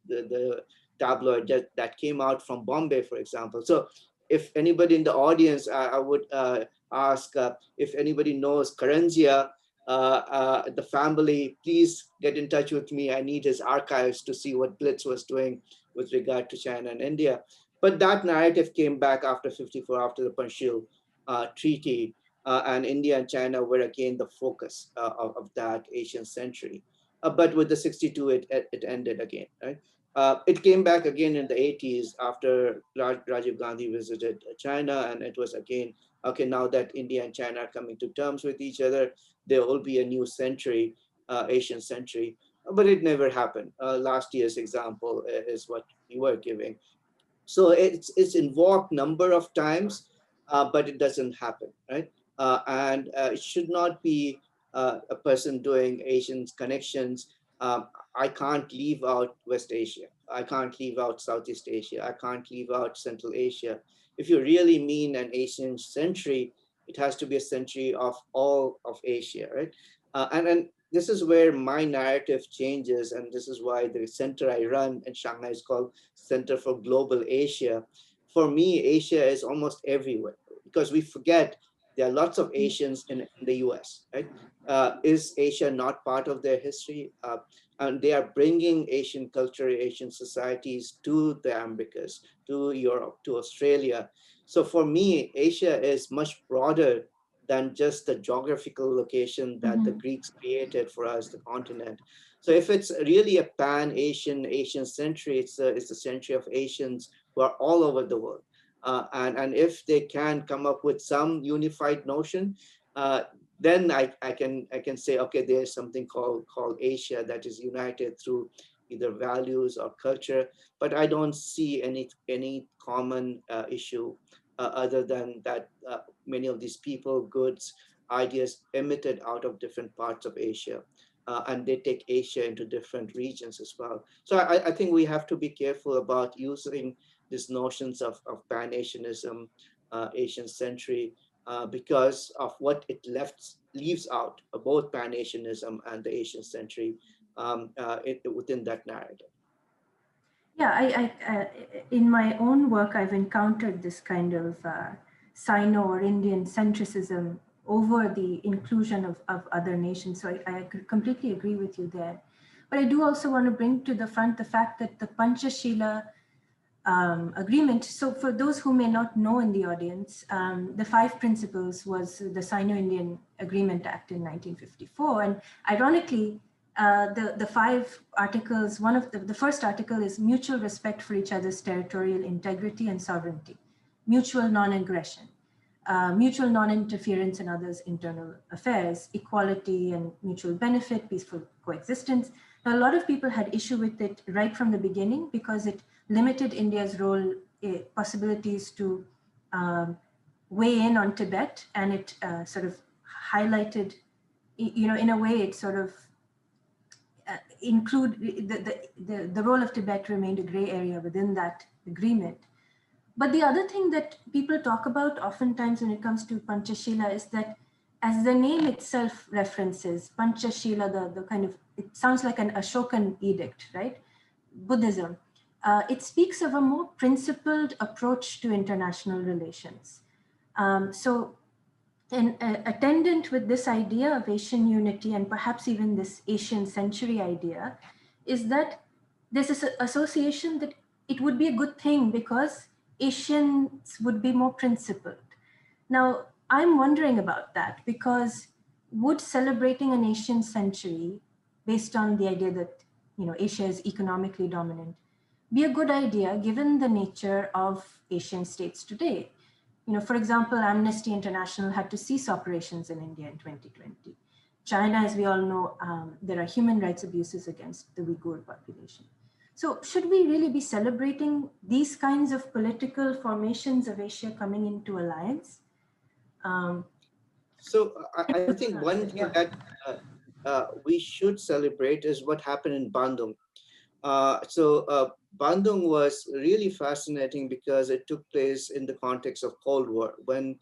the tabloid that came out from Bombay, for example. So if anybody in the audience, I would ask if anybody knows Karanjia, the family, please get in touch with me. I need his archives to see what Blitz was doing with regard to China and India. But that narrative came back after 54, after the Panchsheel Treaty, and India and China were again the focus of that Asian century. But with the 62, it ended again, right? It came back again in the 80s after Rajiv Gandhi visited China, and it was again, okay, now that India and China are coming to terms with each other, there will be a new century, Asian century, but it never happened. Last year's example is what you were giving. So it's invoked number of times, but it doesn't happen, right? And it should not be a person doing Asian connections. I can't leave out West Asia. I can't leave out Southeast Asia. I can't leave out Central Asia. If you really mean an Asian century, it has to be a century of all of Asia, right? And this is where my narrative changes, and this is why the center I run in Shanghai is called Center for Global Asia. For me, Asia is almost everywhere because we forget there are lots of Asians in the US, right? Is Asia not part of their history? And they are bringing Asian culture, Asian societies to the Americas, to Europe, to Australia. So for me, Asia is much broader than just the geographical location that the Greeks created for us, the continent. So if it's really a pan-Asian, Asian century, it's a century of Asians who are all over the world. And if they can come up with some unified notion, then I can say, okay, there's something called Asia that is united through either values or culture, but I don't see any common issue other than that many of these people, goods, ideas emitted out of different parts of Asia. And they take Asia into different regions as well. So I think we have to be careful about using these notions of Pan-Asianism, Asian century, because of what it leaves out, both Pan-Asianism and the Asian century within that narrative. Yeah, in my own work, I've encountered this kind of Sino or Indian centricism over the inclusion of other nations. So I completely agree with you there. But I do also want to bring to the front the fact that the Panchashila agreement. So for those who may not know in the audience, the 5 principles was the Sino-Indian Agreement Act in 1954. And ironically, the 5 articles, one of the first article is mutual respect for each other's territorial integrity and sovereignty, mutual non-aggression. mutual non-interference in others' internal affairs, equality and mutual benefit, peaceful coexistence. Now, a lot of people had issue with it right from the beginning because it limited India's role, possibilities to weigh in on Tibet, and it sort of highlighted, in a way, it sort of the role of Tibet remained a gray area within that agreement. But the other thing that people talk about oftentimes when it comes to Panchashila is that, as the name itself references, Panchashila, the kind of, it sounds like an Ashokan edict, right? Buddhism. It speaks of a more principled approach to international relations. So, attendant with this idea of Asian unity and perhaps even this Asian century idea is that there's this association that it would be a good thing because Asians would be more principled. Now, I'm wondering about that because would celebrating an Asian century based on the idea that Asia is economically dominant be a good idea given the nature of Asian states today? For example, Amnesty International had to cease operations in India in 2020. China, as we all know, there are human rights abuses against the Uyghur population. So should we really be celebrating these kinds of political formations of Asia coming into alliance? So I think one thing that we should celebrate is what happened in Bandung. Bandung was really fascinating because it took place in the context of Cold War when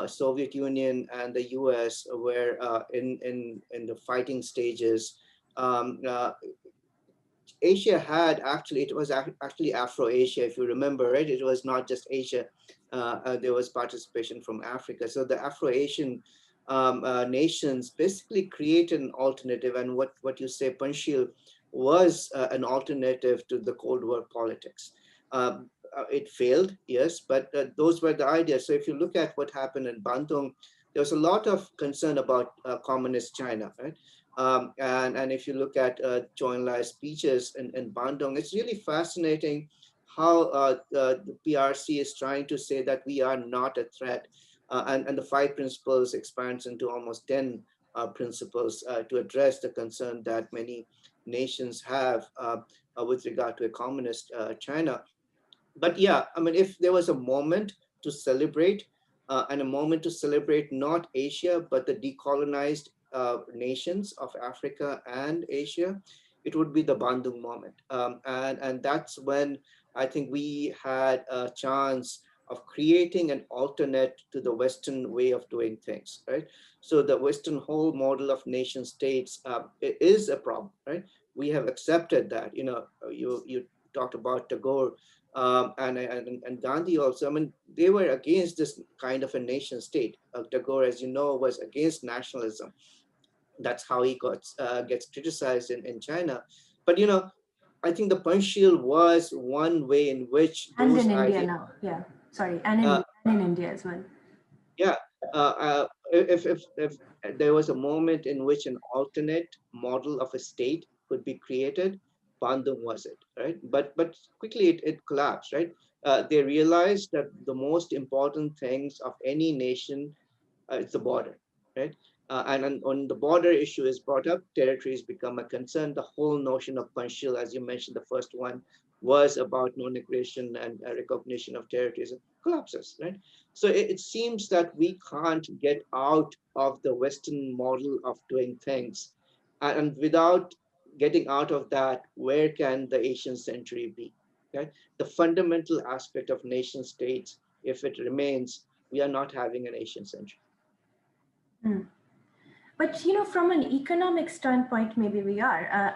Soviet Union and the US were in the fighting stages. Asia had actually, it was actually Afro-Asia, if you remember, right? It was not just Asia. There was participation from Africa. So the Afro-Asian nations basically created an alternative, and what you say, Panchshil, was an alternative to the Cold War politics. It failed, yes, but those were the ideas. So if you look at what happened in Bandung, there was a lot of concern about communist China, right? And if you look at Zhou Enlai's speeches in Bandung, it's really fascinating how the PRC is trying to say that we are not a threat. And the 5 principles expands into almost 10 principles to address the concern that many nations have with regard to a communist China. But yeah, I mean, if there was a moment to celebrate and a moment to celebrate not Asia, but the decolonized nations of Africa and Asia, it would be the Bandung moment. And that's when I think we had a chance of creating an alternate to the Western way of doing things, right? So the Western whole model of nation states is a problem, right? We have accepted that. You talked about Tagore and Gandhi also. I mean, they were against this kind of a nation state. Tagore, as you know, was against nationalism. That's how he gets criticized in China. But I think the Panchshil was one way in which and those in India ideas. now, yeah. Sorry, and in India as well. Yeah, if there was a moment in which an alternate model of a state could be created, Bandung was it, right? But quickly it collapsed, right? They realized that the most important things of any nation is the border, right? And when the border issue is brought up, territories become a concern. The whole notion of Panchshil, as you mentioned, the first one was about non-aggression and recognition of territories, collapses, right? So it seems that we can't get out of the Western model of doing things. And without getting out of that, where can the Asian century be? Okay? The fundamental aspect of nation states, if it remains, we are not having an Asian century. Hmm. But from an economic standpoint, maybe we are.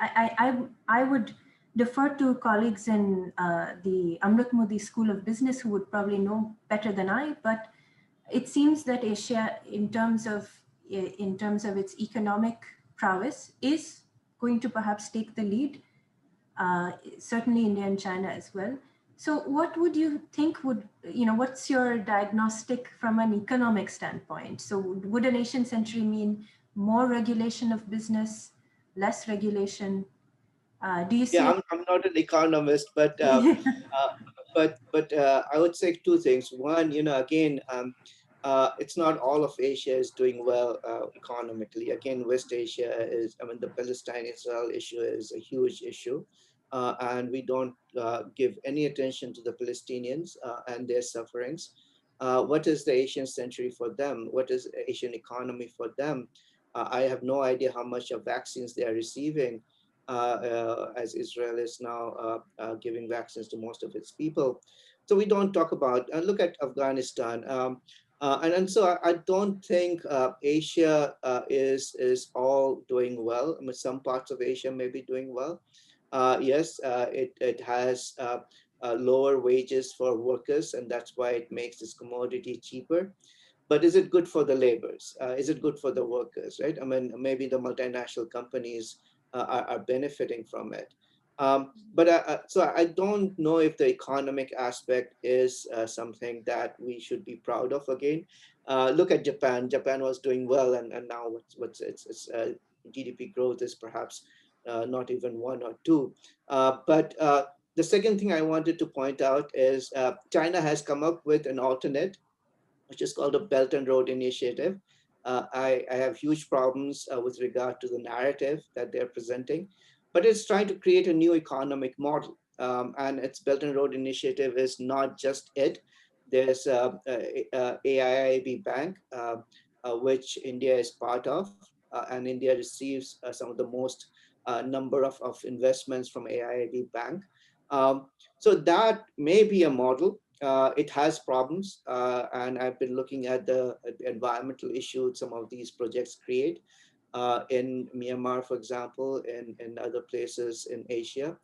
I would defer to colleagues in the Amrit Modi School of Business who would probably know better than I. But it seems that Asia, in terms of its economic prowess, is going to perhaps take the lead. Certainly, India and China as well. So what would you think what's your diagnostic from an economic standpoint? So would a nation century mean more regulation of business, less regulation? Do you see? Yeah, I'm not an economist, but I would say 2 things. One, again, it's not all of Asia is doing well economically. Again, West Asia is, I mean, the Palestine-Israel issue is a huge issue. And we don't give any attention to the Palestinians and their sufferings. What is the Asian century for them? What is Asian economy for them? I have no idea how much of vaccines they are receiving, as Israel is now giving vaccines to most of its people. So we don't talk about, look at Afghanistan. And so I don't think Asia is all doing well. I mean, some parts of Asia may be doing well. Yes, it has lower wages for workers, and that's why it makes this commodity cheaper. But is it good for the laborers? Is it good for the workers, right? I mean, maybe the multinational companies are benefiting from it. So I don't know if the economic aspect is something that we should be proud of again. Look at Japan. Japan was doing well, and now its GDP growth is perhaps not even 1 or 2. But the second thing I wanted to point out is China has come up with an alternate, which is called a Belt and Road Initiative. I have huge problems with regard to the narrative that they're presenting, but it's trying to create a new economic model. And its Belt and Road Initiative is not just it. There's AIIB Bank, which India is part of, and India receives some of the most number of investments from AIIB Bank. So that may be a model. It has problems, and I've been looking at the environmental issues some of these projects create in Myanmar, for example, in other places in Asia.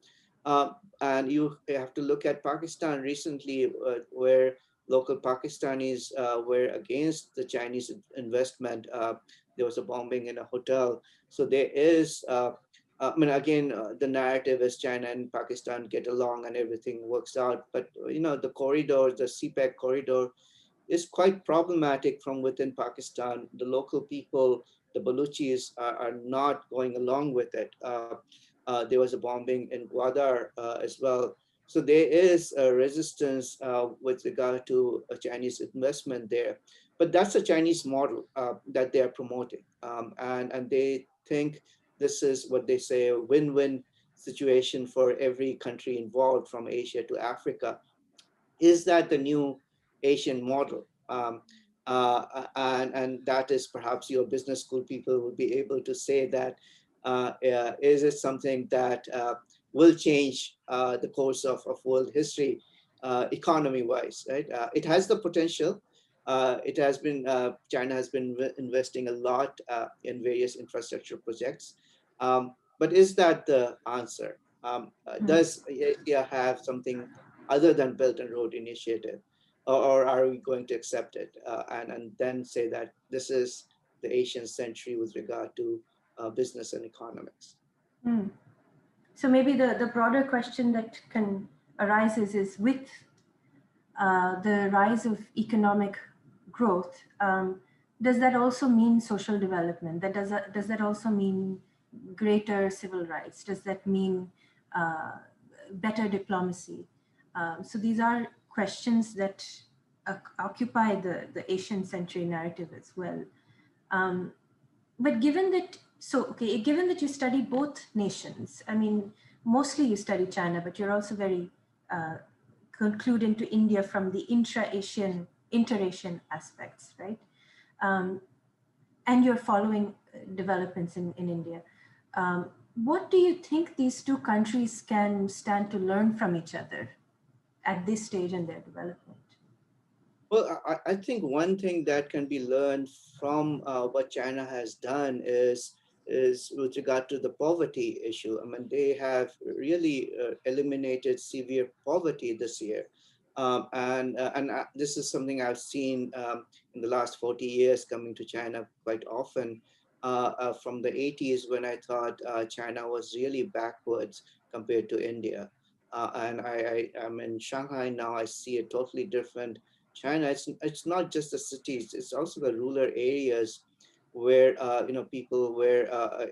And you have to look at Pakistan recently, where local Pakistanis were against the Chinese investment. There was a bombing in a hotel. So there is I mean, again, the narrative is China and Pakistan get along and everything works out. But, the corridor, the CPEC corridor is quite problematic from within Pakistan. The local people, the Baluchis, are not going along with it. There was a bombing in Gwadar as well. So there is a resistance with regard to a Chinese investment there. But that's a Chinese model that they are promoting. And they think this is what they say a win-win situation for every country involved from Asia to Africa. Is that the new Asian model? And that is perhaps your business school people will be able to say that. Is it something that will change the course of world history economy-wise, right? It has the potential. China has been investing a lot in various infrastructure projects. But is that the answer? Does Asia have something other than Belt and Road Initiative, or are we going to accept it and then say that this is the Asian century with regard to business and economics? Mm. So maybe the broader question that can arises is with the rise of economic growth, does that also mean social development? Does that also mean greater civil rights? Does that mean better diplomacy? So these are questions that occupy the Asian century narrative as well. But given that you study both nations, I mean, mostly you study China, but you're also very clued into India from the intra-Asian, inter-Asian aspects, right? And you're following developments in India. What do you think these two countries can stand to learn from each other at this stage in their development? Well, I think one thing that can be learned from what China has done is with regard to the poverty issue. I mean, they have really eliminated severe poverty this year. And this is something I've seen in the last 40 years coming to China quite often. From the 80s, when I thought China was really backwards compared to India. I'm in Shanghai now, I see a totally different China. It's not just the cities; it's also the rural areas where people were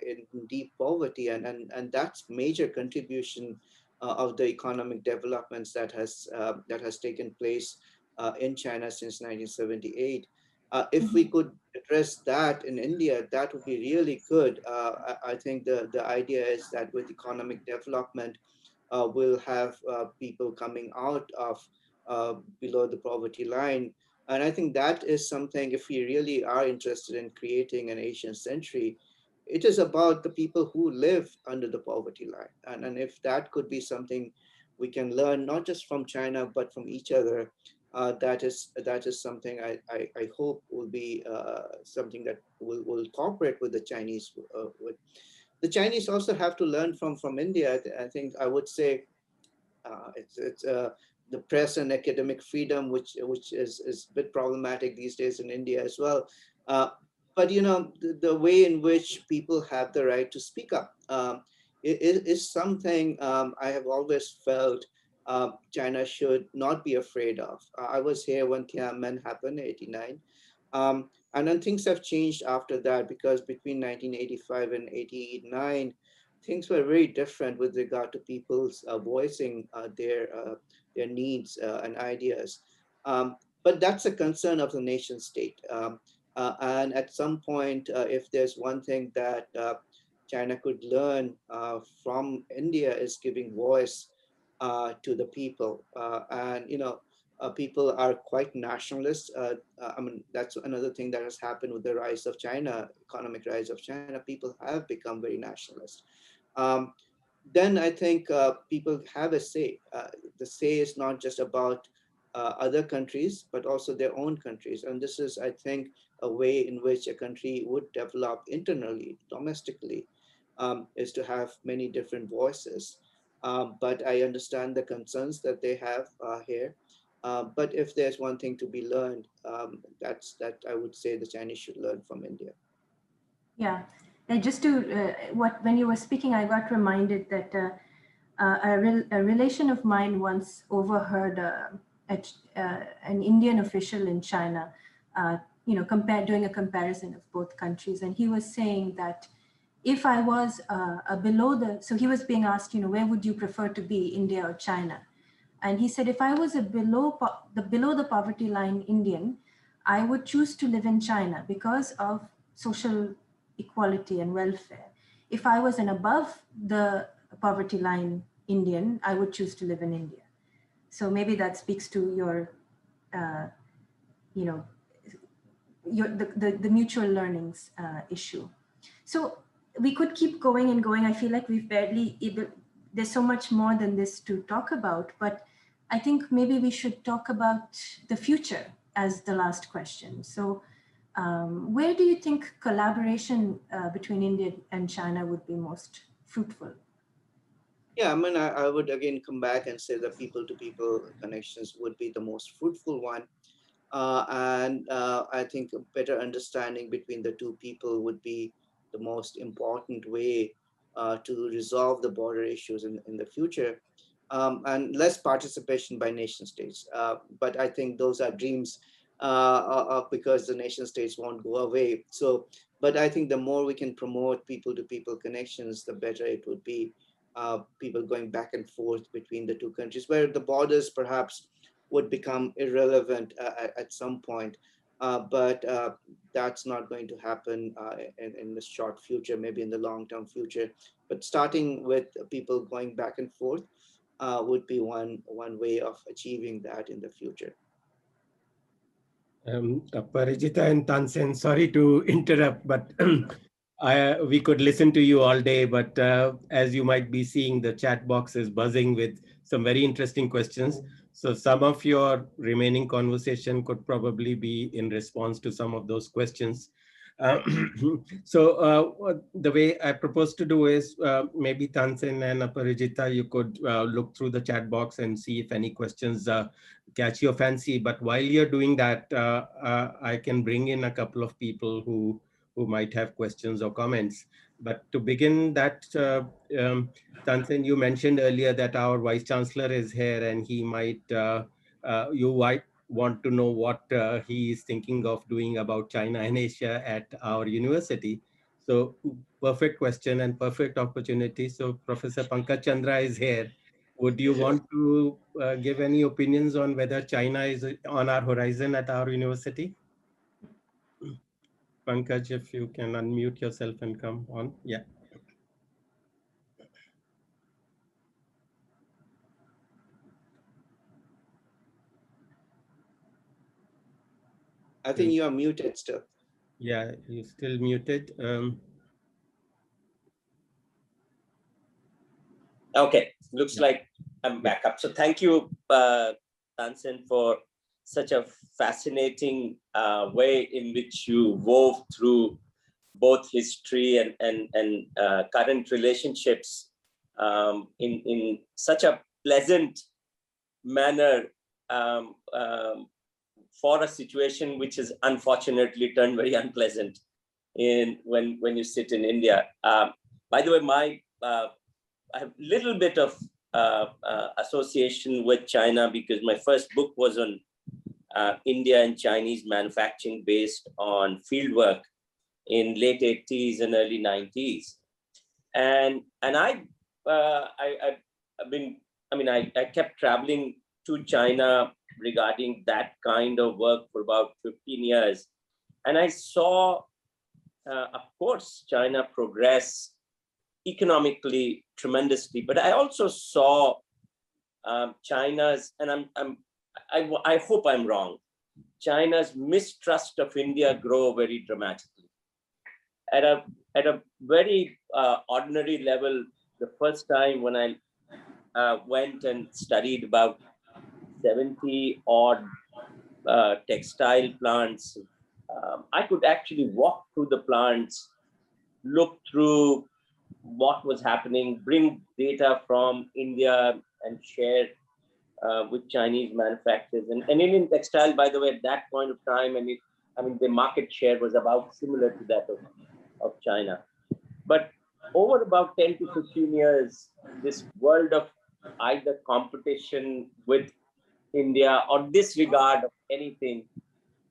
in deep poverty, and that's major contribution of the economic developments that has taken place in China since 1978. If we Mhm. could address that in India, that would be really good. I think the idea is that with economic development, we'll have people coming out of below the poverty line. And I think that is something, if we really are interested in creating an Asian century, it is about the people who live under the poverty line. And if that could be something we can learn, not just from China, but from each other, that is something I hope will be something that will cooperate with the Chinese. With the Chinese also have to learn from India. I think I would say it's the press and academic freedom, which is a bit problematic these days in India as well. Uh, but the way in which people have the right to speak up is something I have always felt China should not be afraid of. I was here when Tiananmen happened, '89. And then things have changed after that, because between 1985 and '89, things were very different with regard to people's voicing their needs and ideas. But that's a concern of the nation state. And at some point, if there's one thing that China could learn from India, is giving voice to the people. And people are quite nationalist. I mean, that's another thing that has happened with the rise of China, economic rise of China. People have become very nationalist. Um, then I think people have a say. The say is not just about other countries, but also their own countries. And this is, I think, a way in which a country would develop internally, domestically, is to have many different voices. But I understand the concerns that they have here. But if there's one thing to be learned, that I would say the Chinese should learn from India. Yeah, and just to what when you were speaking, I got reminded that a relation of mine once overheard an Indian official in China, doing a comparison of both countries, and he was saying that if I was a below the, so he was being asked, where would you prefer to be, India or China? And he said, if I was a below the poverty line Indian, I would choose to live in China because of social equality and welfare. If I was an above the poverty line Indian, I would choose to live in India. So maybe that speaks to your, uh, you know, the mutual learnings issue. So we could keep going and going. I feel like we've barely able, there's so much more than this to talk about, but I think maybe we should talk about the future as the last question. So where do you think collaboration between India and China would be most fruitful? Yeah, I mean, I would again come back and say that people to people connections would be the most fruitful one. And I think a better understanding between the two people would be the most important way to resolve the border issues in the future. And less participation by nation states. But I think those are dreams because the nation states won't go away. So, but I think the more we can promote people to people connections, the better it would be. People going back and forth between the two countries, where the borders perhaps would become irrelevant at some point. But that's not going to happen in the short future, maybe in the long-term future. But starting with people going back and forth would be one way of achieving that in the future. Parijita and Tansen, sorry to interrupt, but we could listen to you all day. But as you might be seeing, the chat box is buzzing with some very interesting questions. So some of your remaining conversation could probably be in response to some of those questions. Uh, the way I propose to do is maybe Tansen and Aparijita, you could look through the chat box and see if any questions catch your fancy. But while you're doing that, I can bring in a couple of people who might have questions or comments. But to begin that, Tansen, you mentioned earlier that our vice chancellor is here, and he might you might want to know what he is thinking of doing about China and Asia at our university. So perfect question and perfect opportunity. So Professor Pankaj Chandra is here. Would you want to give any opinions on whether China is on our horizon at our university? Pankaj, if you can unmute yourself and come on. Yeah. I think you are muted still. Yeah, you're still muted. Okay, looks Yeah. like I'm back up. So thank you, Tansen, for such a fascinating way in which you wove through both history and current relationships in such a pleasant manner um, um, for a situation which is unfortunately turned very unpleasant in when you sit in India. By the way, I have a little bit of association with China because my first book was on India and Chinese manufacturing based on fieldwork in late 80s and early 90s. And I've been, I kept traveling to China regarding that kind of work for about 15 years. And I saw, of course, China progress economically tremendously, but I also saw China's, and I hope I'm wrong, China's mistrust of India grow very dramatically. At a very ordinary level, the first time when I went and studied about 70 odd textile plants, I could actually walk through the plants, look through what was happening, bring data from India and share with Chinese manufacturers. And Indian textile, by the way, at that point of time, the market share was about similar to that of China. But over about 10 to 15 years, this world of either competition with India or disregard of anything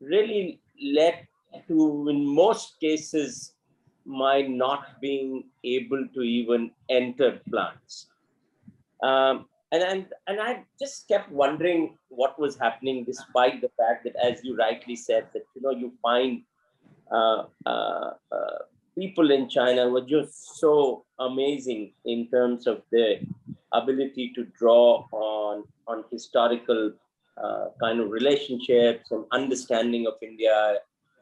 really led to, in most cases, my not being able to even enter plants. And I just kept wondering what was happening, despite the fact that, as you rightly said, that you find uh, uh, uh, people in China were just so amazing in terms of their ability to draw on historical kind of relationships and understanding of India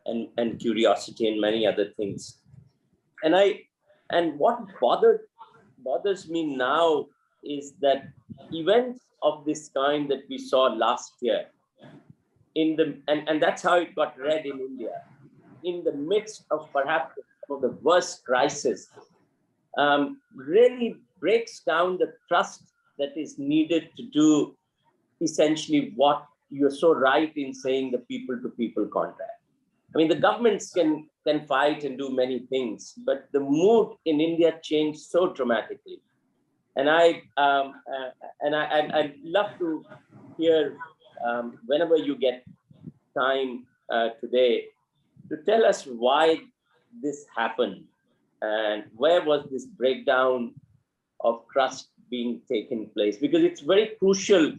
and curiosity and many other things. And what bothers me now is that events of this kind that we saw last year and that's how it got read in India, in the midst of perhaps some of the worst crisis, really breaks down the trust that is needed to do essentially what you're so right in saying, the people to people contract. The governments can fight and do many things, but the mood in India changed so dramatically. And I'd love to hear, whenever you get time today, to tell us why this happened and where was this breakdown of trust being taken place, because it's very crucial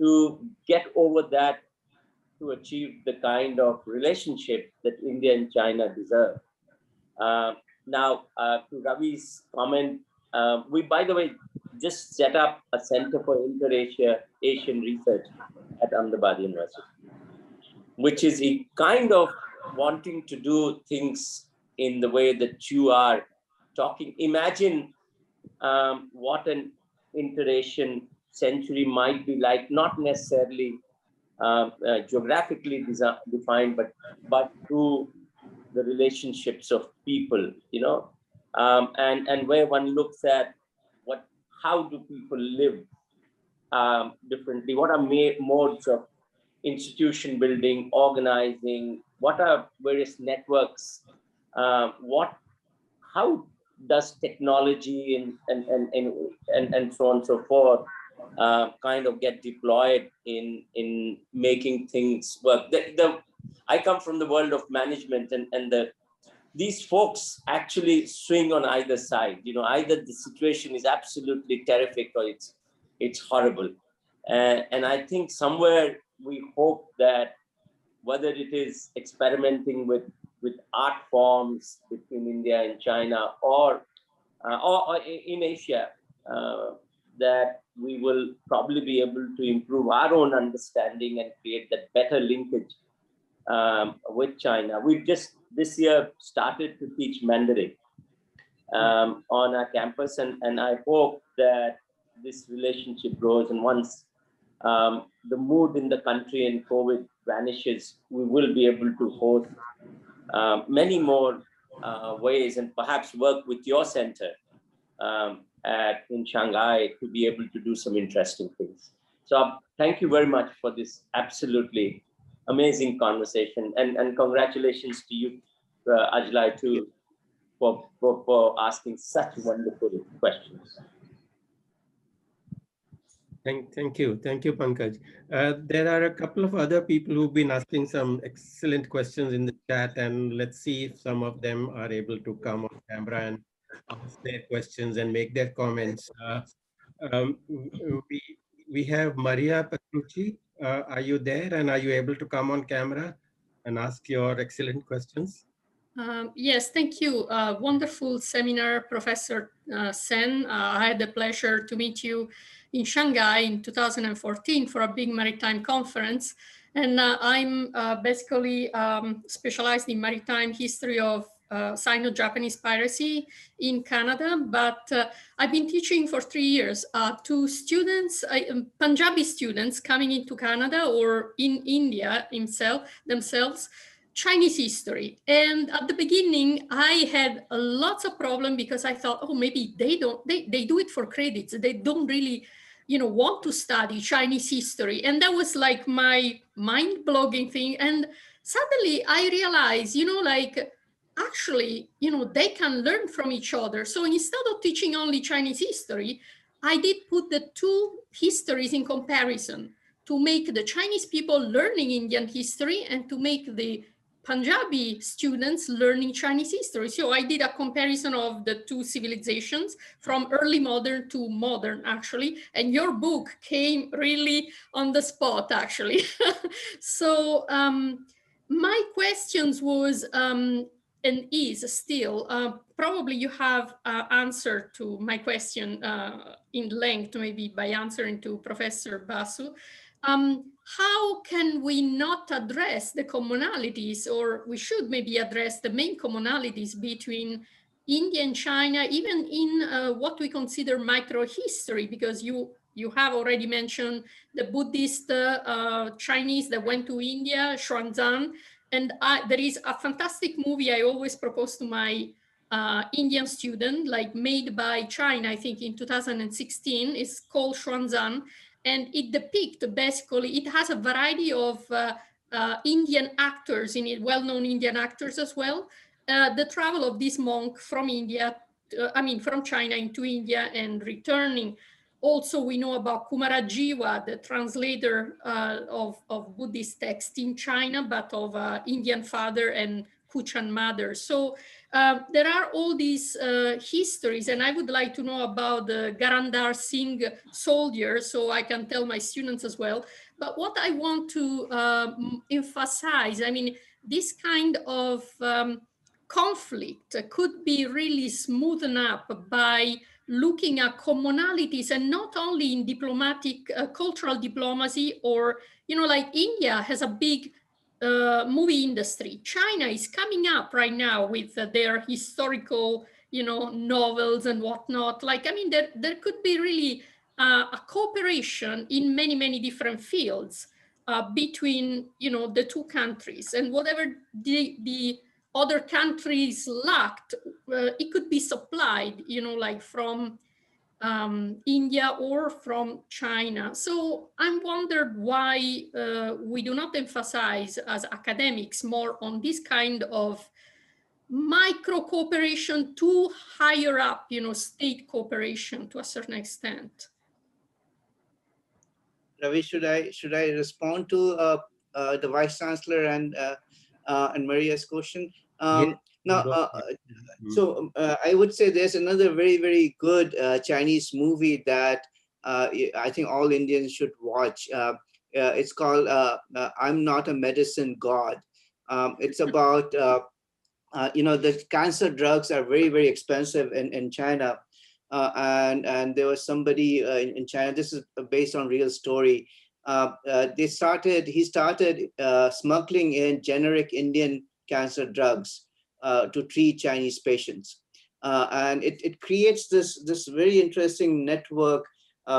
to get over that to achieve the kind of relationship that India and China deserve. Now, to Ravi's comment, we, by the way, just set up a Center for Asian Research at Ahmedabad University, which is a kind of wanting to do things in the way that you are talking. Imagine what an Inter-Asian century might be like, not necessarily geographically defined, but through the relationships of people, and where one looks at how do people live differently, what are modes of institution building, organizing, what are various networks, how does technology and so on and so forth kind of get deployed in making things work. I come from the world of management, and these folks actually swing on either side. Either the situation is absolutely terrific or it's horrible. And I think somewhere we hope that, whether it is experimenting with with art forms between India and China, or in Asia, that we will probably be able to improve our own understanding and create that better linkage with China. We've just this year started to teach Mandarin on our campus, and I hope that this relationship grows. And once the mood in the country and COVID vanishes, we will be able to host many more ways, and perhaps work with your center in Shanghai to be able to do some interesting things. So thank you very much for this absolutely amazing conversation, and congratulations to you, Ajlai, too, for asking such wonderful questions. Thank you, Pankaj. There are a couple of other people who've been asking some excellent questions in the chat, and let's see if some of them are able to come on camera and ask their questions and make their comments. Um, we have Maria Petrucci. Are you there, and are you able to come on camera and ask your excellent questions? Yes, thank you. Wonderful seminar, Professor Sen. I had the pleasure to meet you in Shanghai in 2014 for a big maritime conference. And I'm basically specialized in maritime history of Sino-Japanese piracy in Canada, but I've been teaching for 3 years to students, Punjabi students coming into Canada or in India themselves, Chinese history. And at the beginning, I had lots of problem because I thought, oh, maybe they do it for credits. They don't really, want to study Chinese history. And that was like my mind-blogging thing. And suddenly I realized, actually, they can learn from each other. So instead of teaching only Chinese history, I did put the two histories in comparison to make the Chinese people learning Indian history and to make the Punjabi students learning Chinese history. So I did a comparison of the two civilizations from early modern to modern, actually. And your book came really on the spot, actually. So my questions was, and is still, probably you have answered to my question in length, maybe by answering to Professor Basu. How can we not address the commonalities, or we should maybe address the main commonalities between India and China, even in what we consider microhistory, because you have already mentioned the Buddhist Chinese that went to India, Xuanzang, and there is a fantastic movie I always propose to my Indian student, like made by China, I think in 2016, it's called Xuanzang. And it depicts basically, it has a variety of Indian actors in it, well-known Indian actors as well. The travel of this monk from India, from China into India and returning. Also, we know about Kumarajiva, the translator of Buddhist text in China, but of Indian father and Kuchan mother. So there are all these histories, and I would like to know about the Garandhar Singh soldier, so I can tell my students as well. But what I want to emphasize, this kind of conflict could be really smoothened up by looking at commonalities, and not only in diplomatic, cultural diplomacy, or, like India has a big movie industry. China is coming up right now with their historical, novels and whatnot. There could be really a cooperation in many, many different fields between, the two countries, and whatever the other countries lacked, it could be supplied, like from India or from China. So I'm wondered why we do not emphasize as academics more on this kind of micro cooperation to higher up, state cooperation to a certain extent. Ravi, should I respond to the Vice Chancellor and Maria's question? Yes. Now, so I would say there's another very, very good Chinese movie that I think all Indians should watch. It's called I'm Not a Medicine God. It's about the cancer drugs are very, very expensive in China. And there was somebody in China, this is based on real story. He started smuggling in generic Indian cancer drugs to treat Chinese patients. And it creates this very interesting network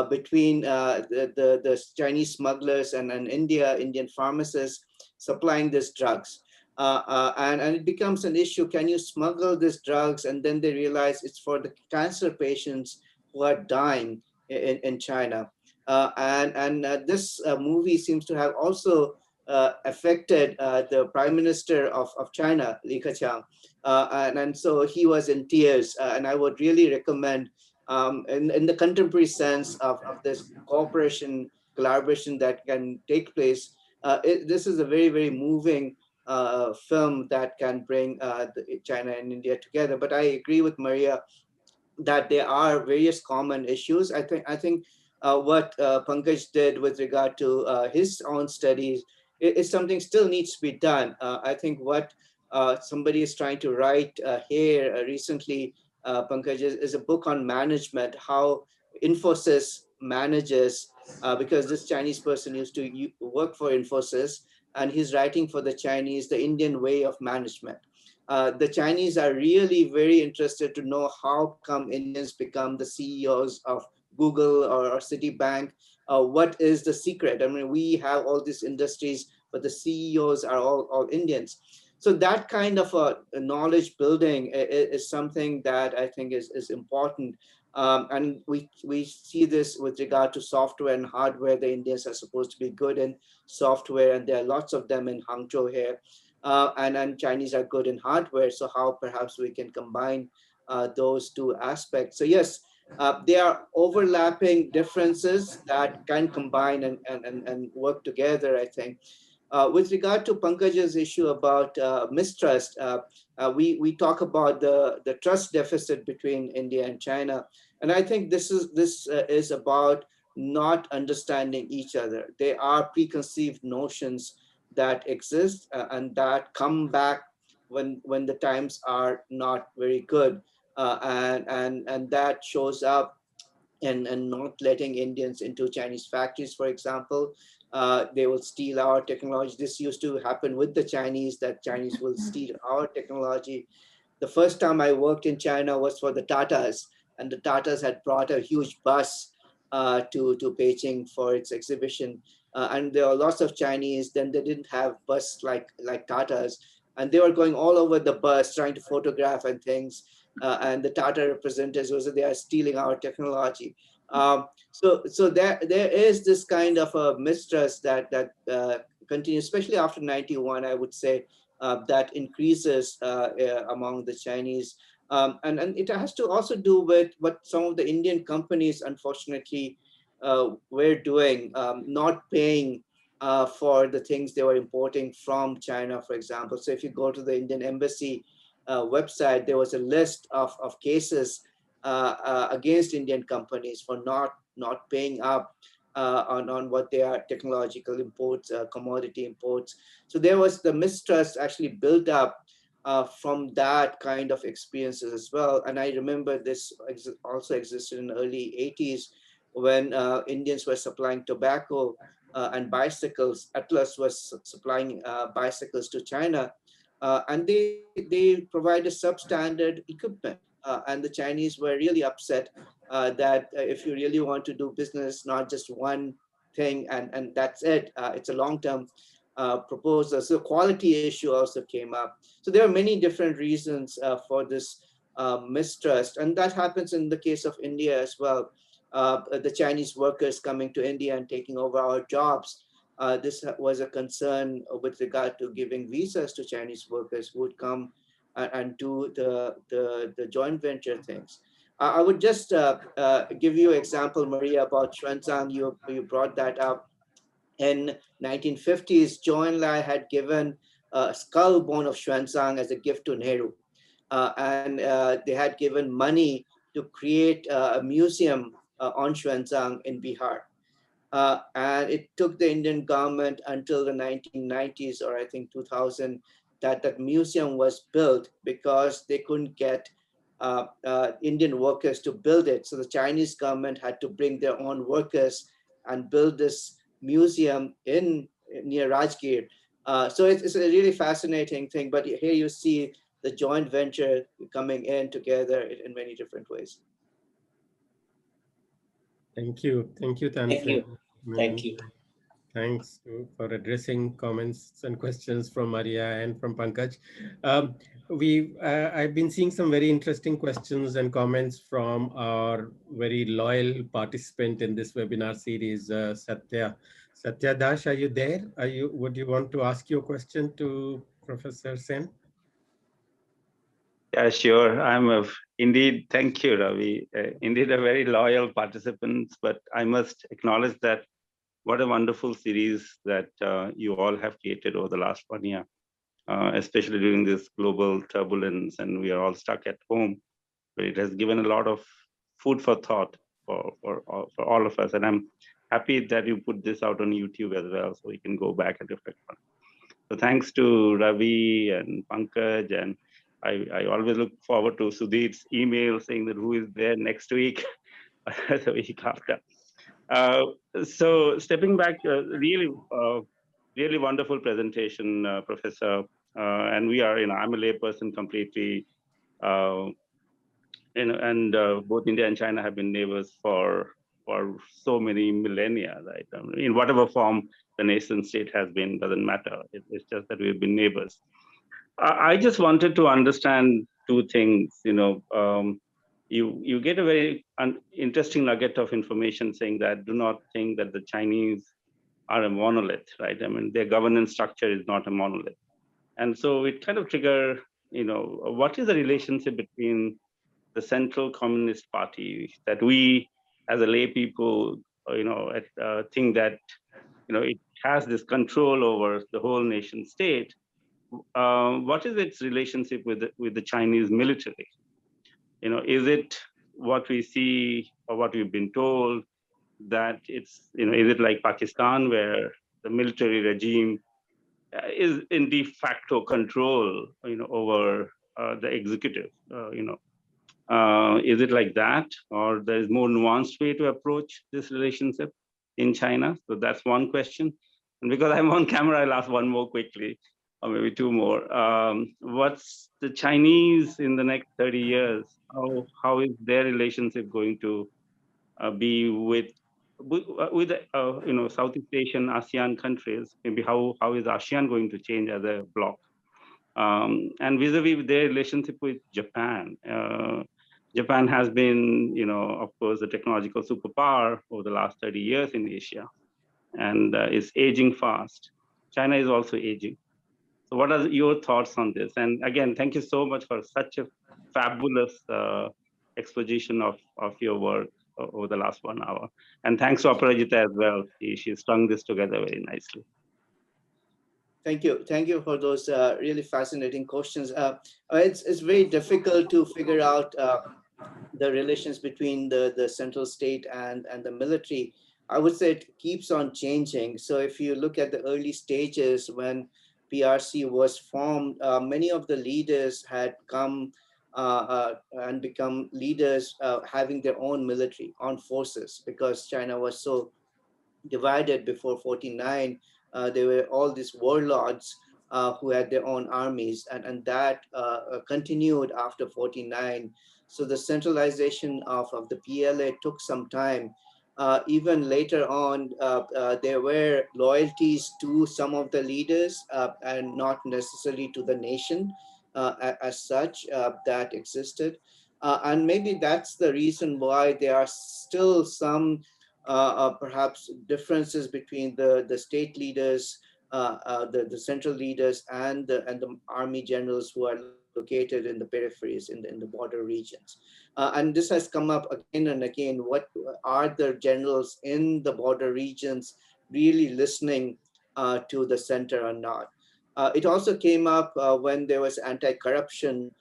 between the Chinese smugglers and Indian pharmacists supplying these drugs. And it becomes an issue. Can you smuggle these drugs? And then they realize it's for the cancer patients who are dying in China. And this movie seems to have also affected the Prime Minister of China, Li Keqiang. And so he was in tears. And I would really recommend, in the contemporary sense of this cooperation, collaboration that can take place, this is a very, very moving film that can bring China and India together. But I agree with Maria that there are various common issues. I think what Pankaj did with regard to his own studies is something still needs to be done. I think what somebody is trying to write here recently, Pankaj, is a book on management, how Infosys manages, because this Chinese person used to work for Infosys, and he's writing for the Chinese, the Indian way of management. The Chinese are really very interested to know how come Indians become the CEOs of Google or Citibank. What is the secret? I mean, we have all these industries, but the CEOs are all Indians. So that kind of a knowledge building is something that I think is important. And we see this with regard to software and hardware. The Indians are supposed to be good in software, and there are lots of them in Hangzhou here. And Chinese are good in hardware. So how perhaps we can combine those two aspects. So yes, there are overlapping differences that can combine and work together, I think. With regard to Pankaj's issue about mistrust, we talk about the trust deficit between India and China. And I think this is about not understanding each other. There are preconceived notions that exist and that come back when the times are not very good, and that shows up and not letting Indians into Chinese factories, for example. They will steal our technology. This used to happen with the Chinese, that Chinese will steal our technology. The first time I worked in China was for the Tatas, and the Tatas had brought a huge bus to Beijing for its exhibition. And there were lots of Chinese. Then they didn't have bus like Tatas, and they were going all over the bus trying to photograph and things. And the Tata representatives was that they are stealing our technology. So there is this kind of a mistrust that continues, especially after 91, I would say, that increases among the Chinese. And it has to also do with what some of the Indian companies, unfortunately, were doing, not paying for the things they were importing from China, for example. So if you go to the Indian embassy website, there was a list of cases against Indian companies for not paying up on what they are technological imports, commodity imports. So there was the mistrust actually built up from that kind of experiences as well. And I remember this also existed in the early 80s when Indians were supplying tobacco and bicycles. Atlas was supplying bicycles to China, and they provided substandard equipment. And the Chinese were really upset that if you really want to do business, not just one thing and that's it, it's a long-term proposal. So quality issue also came up. So there are many different reasons for this mistrust, and that happens in the case of India as well. The Chinese workers coming to India and taking over our jobs. This was a concern with regard to giving visas to Chinese workers who would come and do the joint venture things. I would just give you an example, Maria, about Xuanzang. You brought that up. In 1950s, Zhou Enlai had given a skull bone of Xuanzang as a gift to Nehru. And they had given money to create a museum on Xuanzang in Bihar. And it took the Indian government until the 1990s, or I think 2000, that museum was built because they couldn't get Indian workers to build it. So the Chinese government had to bring their own workers and build this museum in near Rajgir. So it's a really fascinating thing. But here you see the joint venture coming in together in many different ways. Thank you. Thank you, Thank you. Tansen. Thank And you. thanks for addressing comments and questions from Maria and from Pankaj. I've been seeing some very interesting questions and comments from our very loyal participant in this webinar series, Satya. Satya Dash, are you there? Would you want to ask your question to Professor Sen? Yeah, sure. Indeed, thank you, Ravi. Indeed, a very loyal participant, but I must acknowledge that what a wonderful series that you all have created over the last 1 year, especially during this global turbulence, and we are all stuck at home. But it has given a lot of food for thought for all of us, and I'm happy that you put this out on YouTube as well, so we can go back and reflect on it. So thanks to Ravi and Pankaj, and I always look forward to Sudhir's email saying that who is there next week, the week after. So stepping back, really wonderful presentation, Professor. And I'm a layperson completely, and both India and China have been neighbors for so many millennia, right? I mean, in whatever form the nation state has been, doesn't matter. It's just that we've been neighbors. I just wanted to understand two things. You get a very interesting nugget of information saying that do not think that the Chinese are a monolith, right? I mean, their governance structure is not a monolith. And so it kind of trigger, what is the relationship between the Central Communist Party that we as a lay people, think that, it has this control over the whole nation state. What is its relationship with the Chinese military? Is it what we see or what we've been told that it's, is it like Pakistan where the military regime is in de facto control, over the executive, is it like that, or there's more nuanced way to approach this relationship in China? So that's one question. And because I'm on camera, I'll ask one more quickly, or maybe two more. What's the Chinese in the next 30 years? How is their relationship going to be with Southeast Asian ASEAN countries? Maybe how is ASEAN going to change as a bloc? And vis-a-vis their relationship with Japan. Japan has been, of course, a technological superpower over the last 30 years in Asia, and is aging fast. China is also aging. So what are your thoughts on this? And again, thank you so much for such a fabulous exposition of your work over the last 1 hour. And thanks to Aparajita as well. She strung this together very nicely. Thank you for those really fascinating questions. It's very difficult to figure out the relations between the central state and the military. I would say it keeps on changing. So if you look at the early stages when PRC was formed, many of the leaders had come and become leaders having their own military, armed forces, because China was so divided before 49. There were all these warlords who had their own armies, and that continued after 49. So the centralization of the PLA took some time. Even later on, there were loyalties to some of the leaders and not necessarily to the nation as such that existed. And maybe that's the reason why there are still some perhaps differences between the state leaders, the central leaders, and the army generals who are located in the peripheries, in the border regions. And this has come up again and again. What are the generals in the border regions really listening to the center or not? It also came up when there was anti-corruption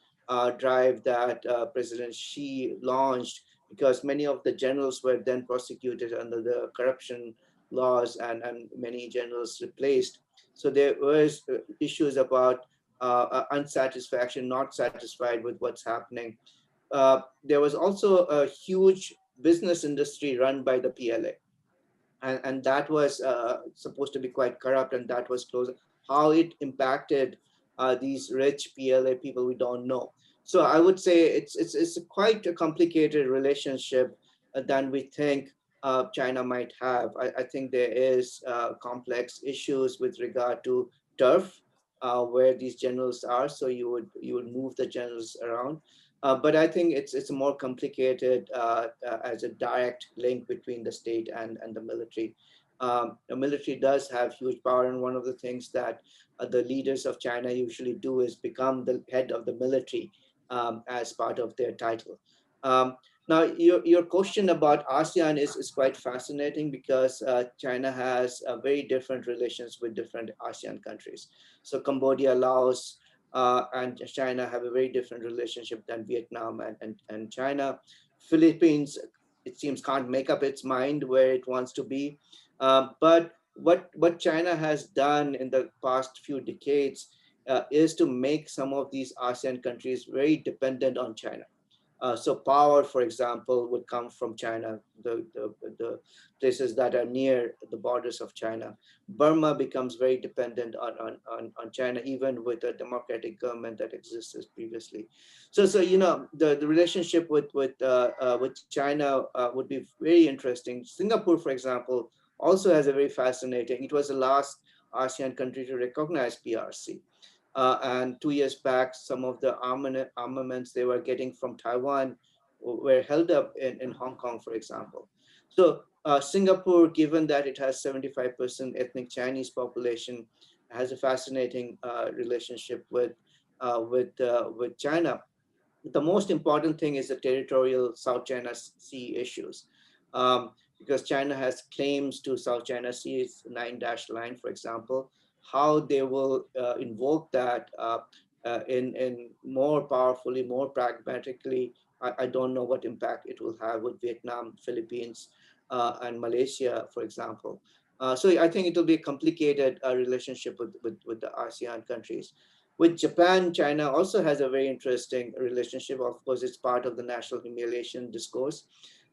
drive that President Xi launched, because many of the generals were then prosecuted under the corruption laws, and many generals replaced. So there was issues about unsatisfaction, not satisfied with what's happening. There was also a huge business industry run by the PLA, and that was supposed to be quite corrupt, and that was closed. How it impacted these rich PLA people, we don't know. So I would say it's quite a complicated relationship than we think China might have. I think there is complex issues with regard to turf, where these generals are. So you would move the generals around. But I think it's more complicated as a direct link between the state and the military. The military does have huge power, and one of the things that the leaders of China usually do is become the head of the military as part of their title. Now, your question about ASEAN is quite fascinating, because China has very different relations with different ASEAN countries. So Cambodia, Laos, and China have a very different relationship than Vietnam and China. Philippines, it seems, can't make up its mind where it wants to be. But what China has done in the past few decades is to make some of these ASEAN countries very dependent on China. So power, for example, would come from China, the places that are near the borders of China. Burma becomes very dependent on China, even with a democratic government that existed previously. So the relationship with China would be very interesting. Singapore, for example, also has a very fascinating. It was the last ASEAN country to recognize PRC. And 2 years back, some of the armaments they were getting from Taiwan were held up in Hong Kong, for example. So Singapore, given that it has 75% ethnic Chinese population, has a fascinating relationship with China. The most important thing is the territorial South China Sea issues. Because China has claims to South China Sea, its 9-dash line, for example. How they will invoke that in more powerfully, more pragmatically, I don't know what impact it will have with Vietnam, Philippines, and Malaysia, for example. So I think it will be a complicated relationship with the ASEAN countries. With Japan, China also has a very interesting relationship. Of course, it's part of the national humiliation discourse.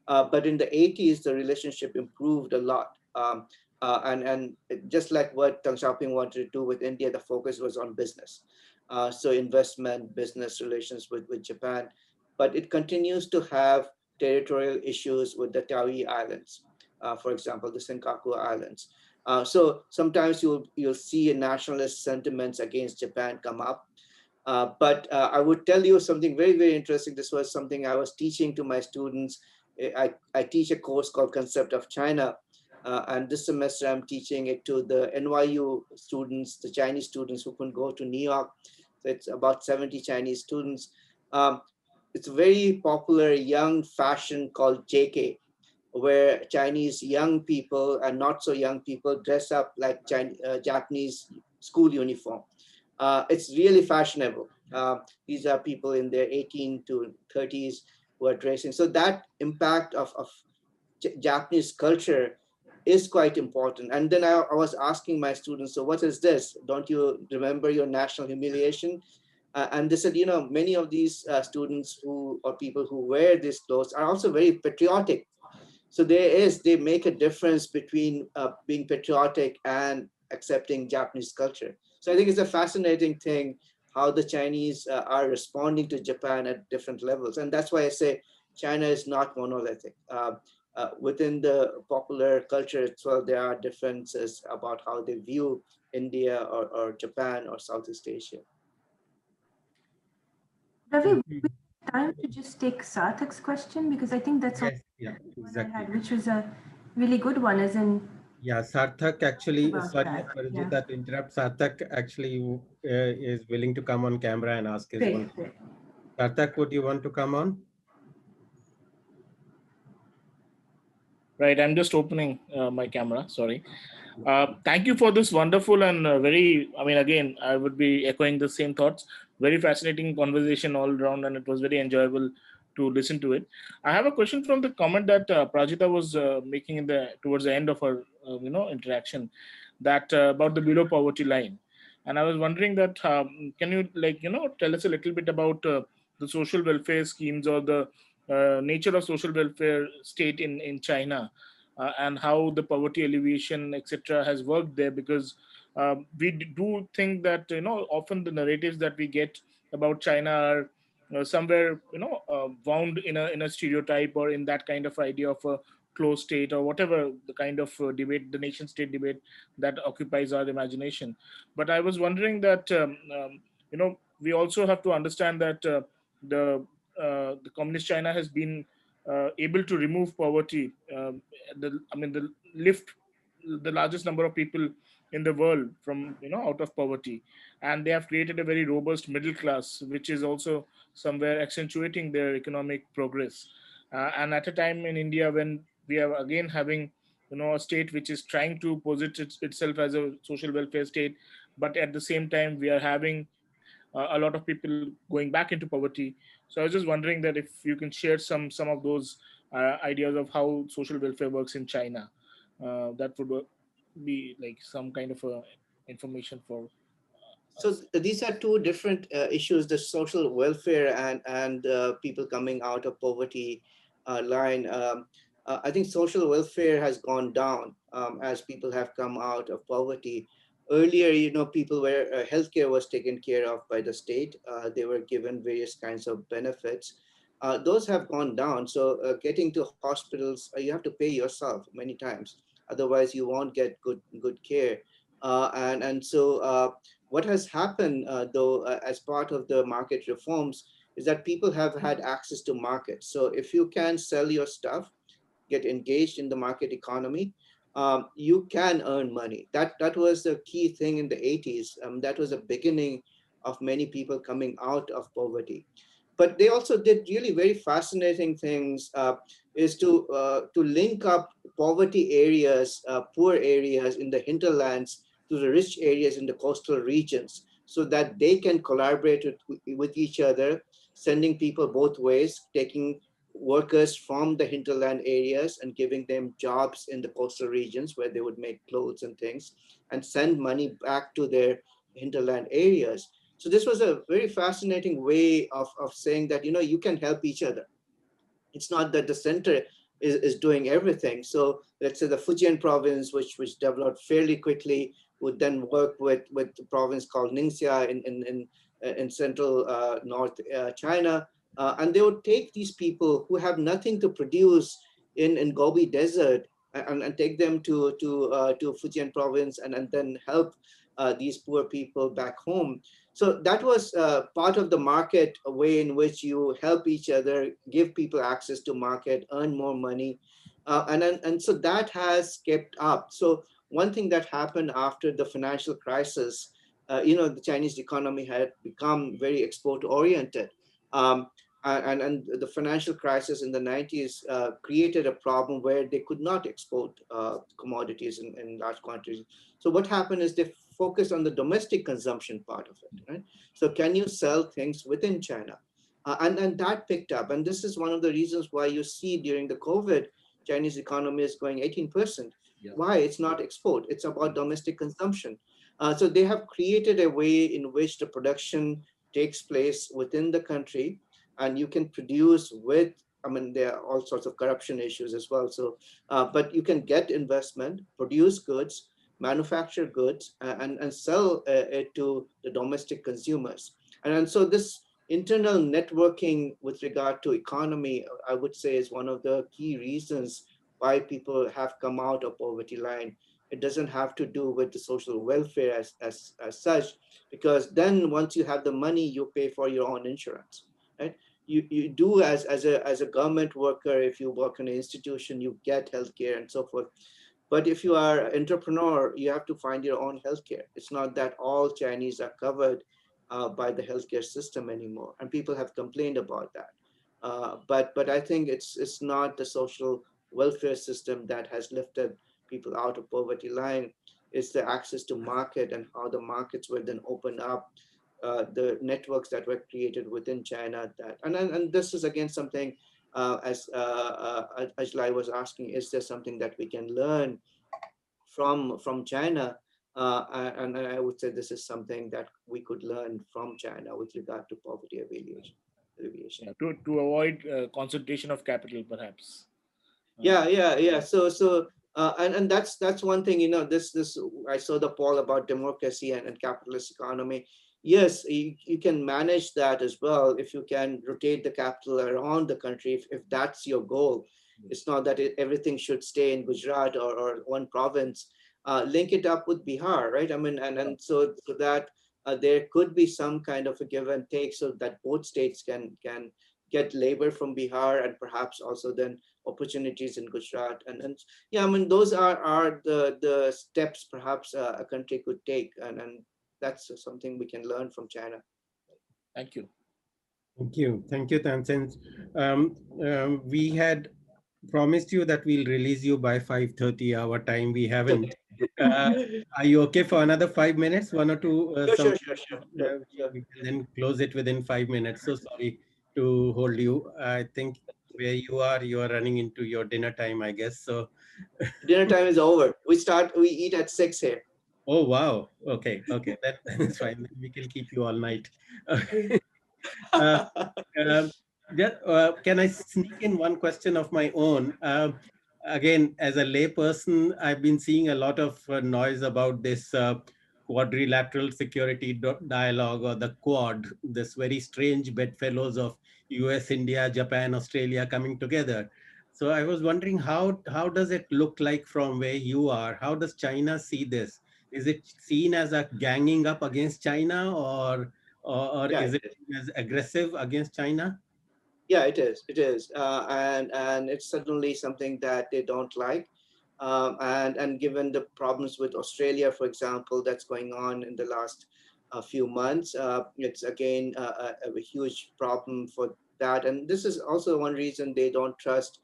But in the 80s, the relationship improved a lot. And just like what Deng Xiaoping wanted to do with India, the focus was on business. So investment, business relations with Japan. But it continues to have territorial issues with the Taui Islands, for example, the Senkaku Islands. So sometimes you'll see nationalist sentiments against Japan come up. But I would tell you something very, very interesting. This was something I was teaching to my students. I teach a course called Concept of China. And this semester, I'm teaching it to the NYU students, the Chinese students who couldn't go to New York. So it's about 70 Chinese students. It's a very popular young fashion called JK, where Chinese young people and not so young people dress up like Japanese school uniform. It's really fashionable. These are people in their 18 to 30s who are dressing. So that impact of Japanese culture is quite important. And then I was asking my students, so what is this? Don't you remember your national humiliation? And they said, many of these students or people who wear these clothes are also very patriotic. So they make a difference between being patriotic and accepting Japanese culture. So I think it's a fascinating thing how the Chinese are responding to Japan at different levels. And that's why I say China is not monolithic. Within the popular culture itself, there are differences about how they view India or Japan or Southeast Asia. Ravi, we have time to just take Sarthak's question, because I think that's Yes, yeah, exactly. which was a really good one, as in. Yeah, Sarthak actually, About sorry, that, Aparajita, yeah. to interrupt. Sarthak actually is willing to come on camera and ask his one. Great. Sarthak, would you want to come on? Right, I'm just opening my camera, sorry. Thank you for this wonderful and very, again, I would be echoing the same thoughts. Very fascinating conversation all around, and it was very enjoyable to listen to it. I have a question from the comment that Prajita was making towards the end of her, interaction, that about the below poverty line. And I was wondering that can you tell us a little bit about the social welfare schemes or the nature of social welfare state in China, and how the poverty alleviation etc. has worked there? Because we do think that often the narratives that we get about China are somewhere wound in a stereotype or in that kind of idea of a closed state or whatever the kind of debate, the nation state debate that occupies our imagination. But I was wondering that we also have to understand that the communist China has been able to remove poverty. The lift the largest number of people in the world from out of poverty, and they have created a very robust middle class, which is also somewhere accentuating their economic progress. And at a time in India when we are again having a state which is trying to itself as a social welfare state, but at the same time we are having a lot of people going back into poverty. So I was just wondering that if you can share some of those ideas of how social welfare works in China, that would be like some kind of information for So us. these are two different issues: the social welfare and people coming out of poverty line. I think social welfare has gone down as people have come out of poverty. Earlier, people were healthcare was taken care of by the state. They were given various kinds of benefits. Those have gone down. So getting to hospitals, you have to pay yourself many times. Otherwise, you won't get good care. And so what has happened, though, as part of the market reforms, is that people have had access to markets. So if you can sell your stuff, get engaged in the market economy, you can earn money. That was the key thing in the 80s. That was the beginning of many people coming out of poverty. But they also did really very fascinating things, is to link up poverty areas, poor areas in the hinterlands to the rich areas in the coastal regions, so that they can collaborate with each other, sending people both ways, taking workers from the hinterland areas and giving them jobs in the coastal regions where they would make clothes and things, and send money back to their hinterland areas. So this was a very fascinating way of saying that, you can help each other. It's not that the center is doing everything. So let's say the Fujian province, which developed fairly quickly, would then work with the province called Ningxia in central North China. And they would take these people who have nothing to produce in Gobi Desert, and take them to Fujian province, and then help these poor people back home. So that was part of the market, a way in which you help each other, give people access to market, earn more money. And so that has kept up. So one thing that happened after the financial crisis, the Chinese economy had become very export oriented. Um, and the financial crisis in the 90s created a problem where they could not export commodities in large quantities. So what happened is they focused on the domestic consumption part of it, right? So can you sell things within China? And that picked up. And this is one of the reasons why you see during the COVID, Chinese economy is going 18%. Yeah. Why? It's not export, it's about domestic consumption. So they have created a way in which the production takes place within the country, and you can produce with, there are all sorts of corruption issues as well. So, but you can get investment, produce goods, manufacture goods, and sell it to the domestic consumers. And so this internal networking with regard to economy, I would say, is one of the key reasons why people have come out of poverty line. It doesn't have to do with the social welfare as such, because then once you have the money, you pay for your own insurance, right? You do as a government worker, if you work in an institution, you get healthcare and so forth. But if you are an entrepreneur, you have to find your own healthcare. It's not that all Chinese are covered by the healthcare system anymore, and people have complained about that. But I think it's not the social welfare system that has lifted people out of poverty line. It's the access to market and how the markets were then opened up, the networks that were created within China. And this is again something, as Ajlai was asking, is there something that we can learn from China? And I would say this is something that we could learn from China with regard to poverty alleviation. Yeah, to avoid concentration of capital, perhaps. Yeah. And that's one thing, this I saw the poll about democracy and capitalist economy. Yes, you can manage that as well if you can rotate the capital around the country, if that's your goal. It's not that everything should stay in Gujarat or one province. Link it up with Bihar, right? I mean, and so that there could be some kind of a give and take, so that both states can get labor from Bihar, and perhaps also then opportunities in Gujarat. And yeah, I mean, those are the steps perhaps a country could take, and that's something we can learn from China. Thank you. Thank you, Tansen. We had promised you that we'll release you by 5:30 our time. We haven't. Uh, are you okay for another 5 minutes? One or two, Sure, some sure, sure, sure, sure, sure. we can then close it within 5 minutes. So sorry to hold you. I think where you are running into your dinner time, I guess. So, Dinner time is over. We eat at 6 here. oh wow, okay, that's fine. We can keep you all night. Uh, Um, can I sneak in one question of my own? Again, as a layperson, I've been seeing a lot of noise about this quadrilateral security dialogue, or the Quad, this very strange bedfellows of US, India, Japan, Australia coming together. So I was wondering, how does it look like from where you are? How does China see this? Is it seen as a ganging up against China, or Yeah, is it it is. as aggressive against China? Yeah, it is. It is, and it's certainly something that they don't like. And given the problems with Australia, for example, that's going on in the last few months, it's again a huge problem for that. And this is also one reason they don't trust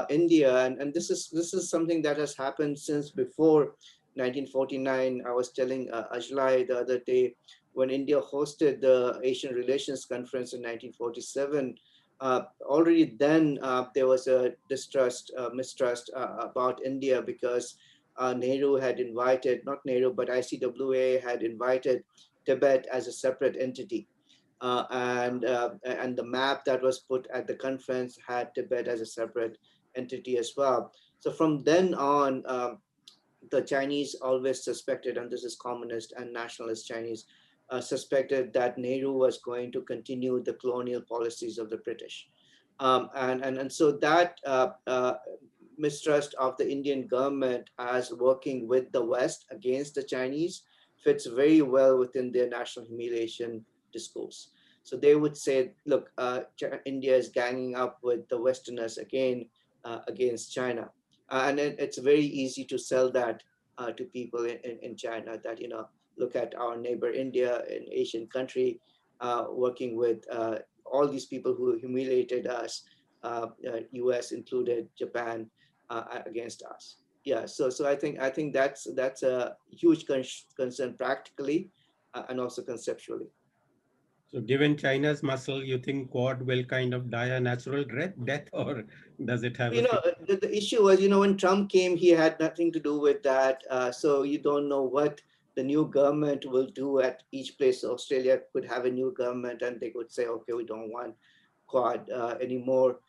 India. And this is something that has happened since before 1949. I was telling Ajlai the other day, when India hosted the Asian Relations Conference in 1947. Already then there was a mistrust about India, because Nehru had invited, not Nehru, but ICWA had invited Tibet as a separate entity. And the map that was put at the conference had Tibet as a separate entity as well. So from then on, the Chinese always suspected, and this is communist and nationalist Chinese, suspected that Nehru was going to continue the colonial policies of the British. And so that mistrust of the Indian government as working with the West against the Chinese fits very well within their national humiliation discourse. So they would say, look, India is ganging up with the Westerners again against China. And it's very easy to sell that to people in China, that, look at our neighbor India, an Asian country, working with all these people who humiliated us, US included, Japan, against us. Yeah, so I think that's a huge concern practically, and also conceptually. So given China's muscle, you think Quad will kind of die a natural death, or does it have You a know, future? the issue was, when Trump came, he had nothing to do with that. So you don't know what the new government will do at each place. Australia could have a new government, and they could say, okay, we don't want Quad anymore.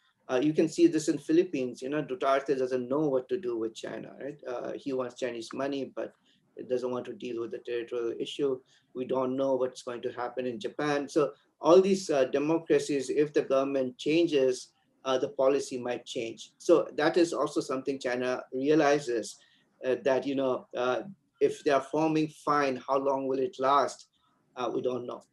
You can see this in Philippines. Duterte doesn't know what to do with China, right? He wants Chinese money, but it doesn't want to deal with the territorial issue. We don't know what's going to happen in Japan. So all these democracies, if the government changes, the policy might change. So that is also something China realizes, that, if they are forming fine, how long will it last? We don't know.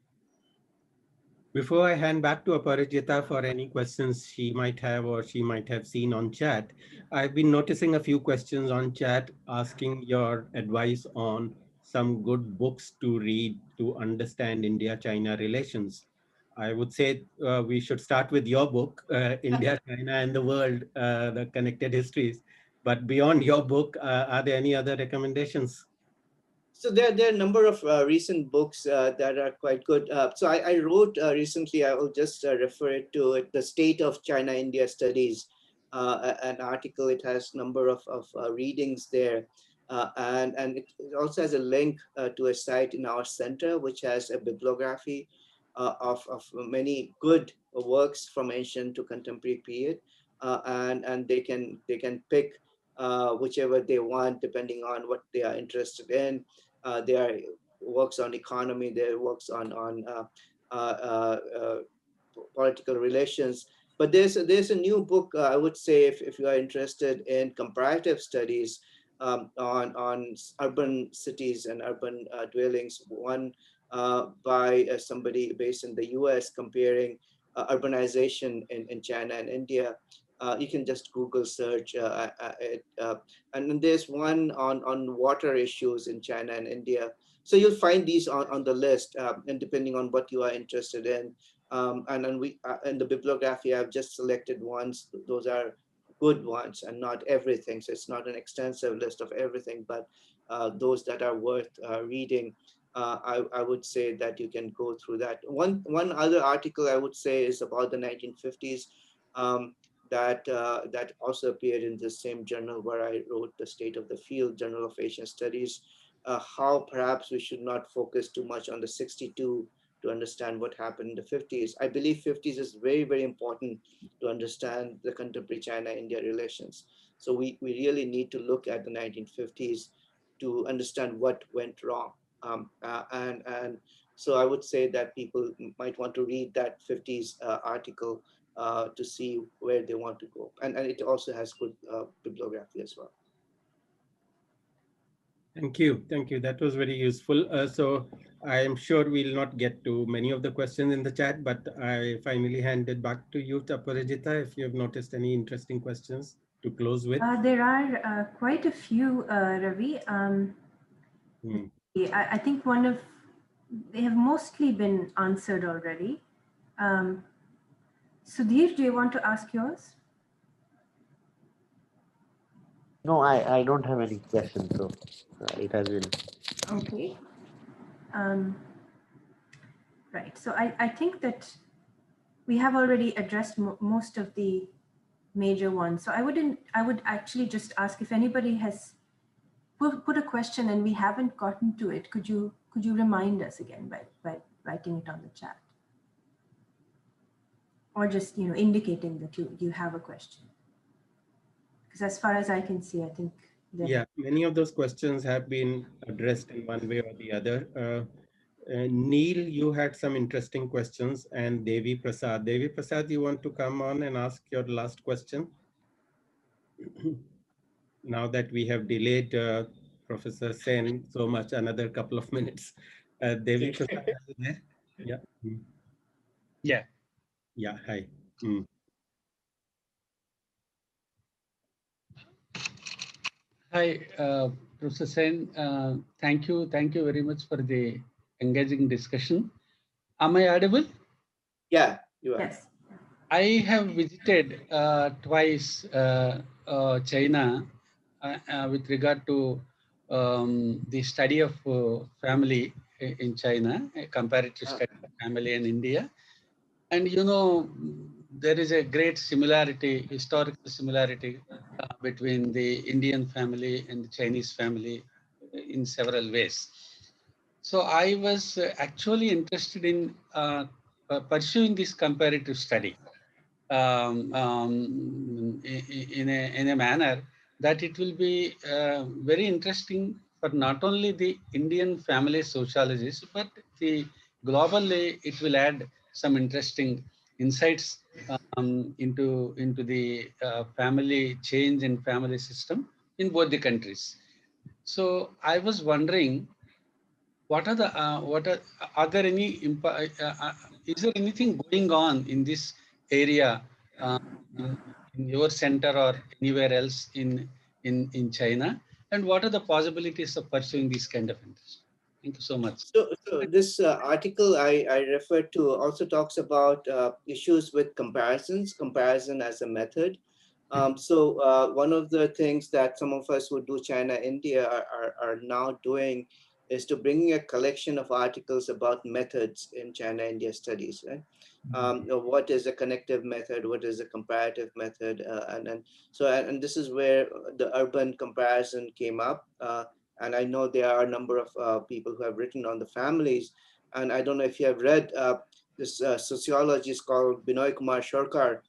Before I hand back to Aparajita for any questions she might have or she might have seen on chat, I've been noticing a few questions on chat asking your advice on some good books to read to understand India-China relations. I would say we should start with your book, India, China, and the World, The Connected Histories. But beyond your book, are there any other recommendations? So there are a number of recent books that are quite good. So I wrote recently, I will just refer it to it, The State of China-India Studies, an article. It has number of readings there. And it also has a link to a site in our center, which has a bibliography of many good works from ancient to contemporary period, and they can pick whichever they want depending on what they are interested in. There are works on economy, there are works on political relations. But there's a new book, I would say, if you are interested in comparative studies on urban cities and urban dwellings, one by somebody based in the US comparing urbanization in China and India. You can just Google search and then there's one on water issues in China and India. So you'll find these on the list, and depending on what you are interested in. And then we in the bibliography, I've just selected ones. Those are good ones and not everything. So it's not an extensive list of everything, but those that are worth reading. I would say that you can go through that. One other article I would say is about the 1950s. That also appeared in the same journal where I wrote the State of the Field, Journal of Asian Studies, how perhaps we should not focus too much on the 62 to understand what happened in the 50s. I believe 50s is very, very important to understand the contemporary China-India relations. So we really need to look at the 1950s to understand what went wrong. And so I would say that people might want to read that 50s article to see where they want to go. And it also has good bibliography as well. Thank you. Thank you. That was very useful. So I am sure we'll not get to many of the questions in the chat, but I finally hand it back to you, Aparajita, if you have noticed any interesting questions to close with. There are quite a few, Ravi. I think they have mostly been answered already. Sudhir, do you want to ask yours? No, I don't have any questions, so it has been. Okay. Right. So I think that we have already addressed most of the major ones. So I would actually just ask if anybody has put a question and we haven't gotten to it. Could you remind us again by writing it on the chat, or just indicating that you have a question? Because as far as I can see, I think many of those questions have been addressed in one way or the other. Neil, you had some interesting questions, and Devi Prasad. Devi Prasad, you want to come on and ask your last question? Now that we have delayed Professor Sen so much, another couple of minutes. Devi Prasad, are you there? Yeah. Yeah. Yeah, hi. Hi, Professor Sen. Thank you very much for the engaging discussion. Am I audible? Yeah, you are. Yes. I have visited twice China with regard to the study of family in China, a comparative study of family in India. And there is a great similarity, historical similarity between the Indian family and the Chinese family in several ways. So I was actually interested in pursuing this comparative study in a manner that it will be very interesting for not only the Indian family sociologists, but globally it will add some interesting insights into the family change and family system in both the countries. So I was wondering, what are there any is there anything going on in this area in your center or anywhere else in China, and what are the possibilities of pursuing this kind of interest? Thank you so much. So this article I referred to also talks about issues with comparison as a method. So one of the things that some of us who do China, India are now doing is to bring a collection of articles about methods in China-India studies, right? What is a connective method? What is a comparative method? And this is where the urban comparison came up. And I know there are a number of people who have written on the families. And I don't know if you have read this sociologist called Binoy Kumar Sarkar,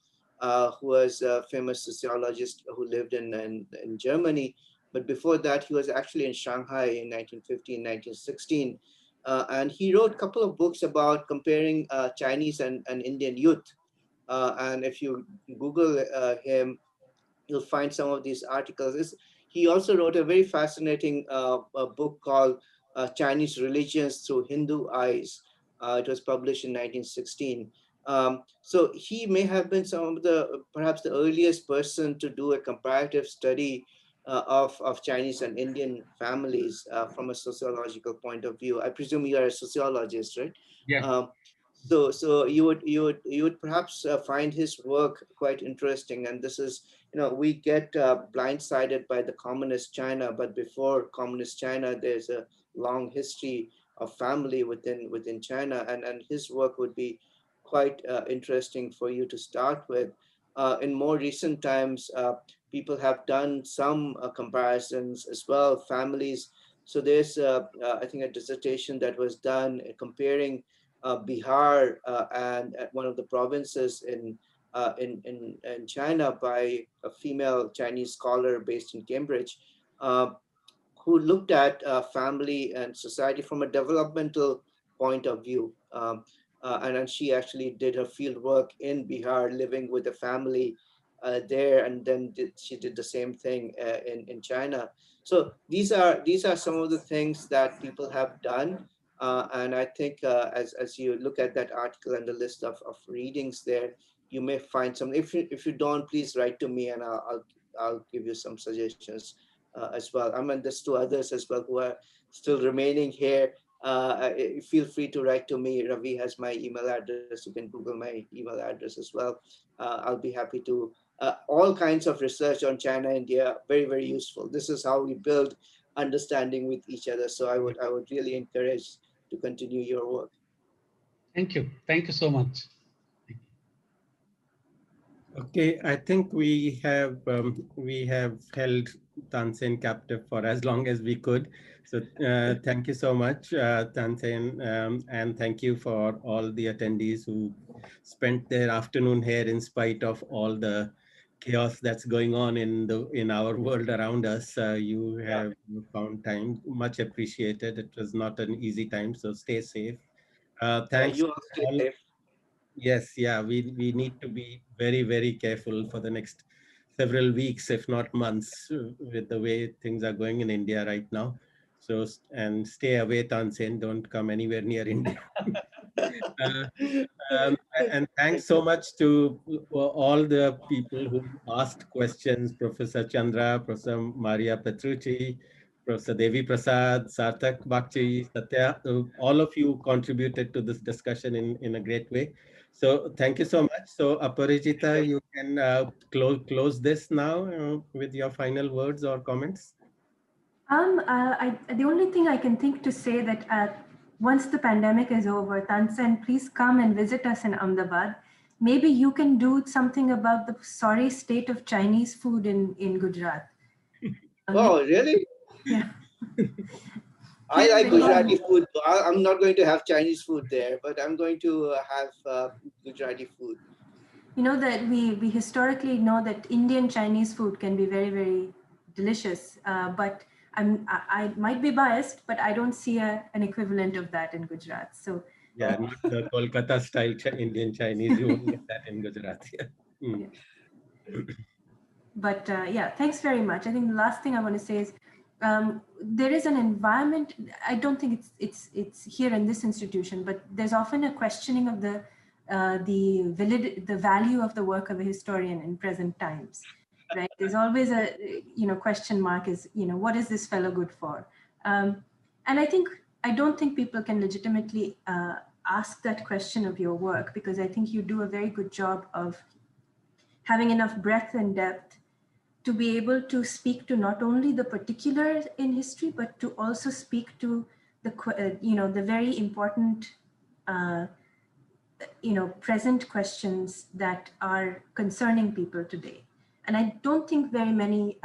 who was a famous sociologist who lived in Germany. But before that, he was actually in Shanghai in 1915, 1916. And he wrote a couple of books about comparing Chinese and Indian youth. And if you Google him, you'll find some of these articles. He also wrote a very fascinating book called Chinese Religions Through Hindu Eyes. It was published in 1916. So he may have been perhaps the earliest person to do a comparative study of Chinese and Indian families from a sociological point of view. I presume you are a sociologist, right? Yeah. So you would perhaps find his work quite interesting. And this is, we get blindsided by the communist China, but before communist China, there's a long history of family within China, and his work would be quite interesting for you to start with. In more recent times, people have done some comparisons as well, families. So there's, I think, a dissertation that was done comparing Bihar and one of the provinces in China by a female Chinese scholar based in Cambridge, who looked at family and society from a developmental point of view. And she actually did her field work in Bihar, living with a family there, and then she did the same thing in China. So these are some of the things that people have done. And I think as you look at that article and the list of readings there, you may find some. If you don't, please write to me, and I'll give you some suggestions as well. I mean, there's two others as well who are still remaining here. Feel free to write to me. Ravi has my email address. You can Google my email address as well. I'll be happy to. All kinds of research on China, India, very, very useful. This is how we build understanding with each other. So I would really encourage to continue your work. Thank you. Thank you so much. Okay, I think we have held Tansen captive for as long as we could. So thank you so much, Tansen, and thank you for all the attendees who spent their afternoon here in spite of all the chaos that's going on in our world around us. You have found time, much appreciated. It was not an easy time, so stay safe. Thanks You to all stay all. safe. Yes, yeah, we need to be very, very careful for the next several weeks, if not months, with the way things are going in India right now. So, and stay away, Tansen, don't come anywhere near India. Uh, and thanks so much to all the people who asked questions, Professor Chandra, Professor Maria Petrucci, Professor Devi Prasad, Sarthak Bakchi, Satya, all of you contributed to this discussion in a great way. So thank you so much. So Aparajita, you can close this now with your final words or comments. The only thing I can think to say that once the pandemic is over, Tansen, please come and visit us in Ahmedabad. Maybe you can do something about the sorry state of Chinese food in Gujarat. Oh, really? Yeah. I like Gujarati food. I'm not going to have Chinese food there, but I'm going to have Gujarati food. You know that we historically know that Indian Chinese food can be very, very delicious, but I might be biased, but I don't see an equivalent of that in Gujarat. So yeah, not the Kolkata style Indian Chinese. You won't get that in Gujarat. Yeah. But yeah, thanks very much. I think the last thing I want to say is there is an environment. I don't think it's here in this institution, but there's often a questioning of the value of the work of a historian in present times, right? There's always a question mark is what is this fellow good for? And I don't think people can legitimately ask that question of your work, because I think you do a very good job of having enough breadth and depth to be able to speak to not only the particulars in history, but to also speak to the very important present questions that are concerning people today. And I don't think very many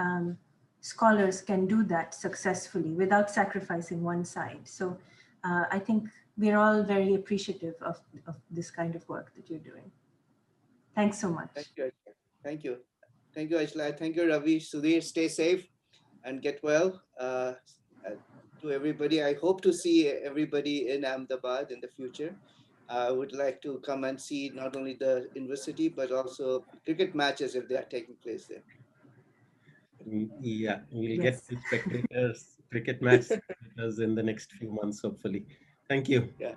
scholars can do that successfully without sacrificing one side. So I think we're all very appreciative of this kind of work that you're doing. Thanks so much. Thank you, Aishla. Thank you. Thank you, Aishla. Thank you, Ravi. Sudhir, stay safe and get well. To everybody, I hope to see everybody in Ahmedabad in the future. I would like to come and see not only the university, but also cricket matches if they are taking place there. Yeah, we'll Yes. get to spectators, cricket match spectators in the next few months, hopefully. Thank you. Yeah.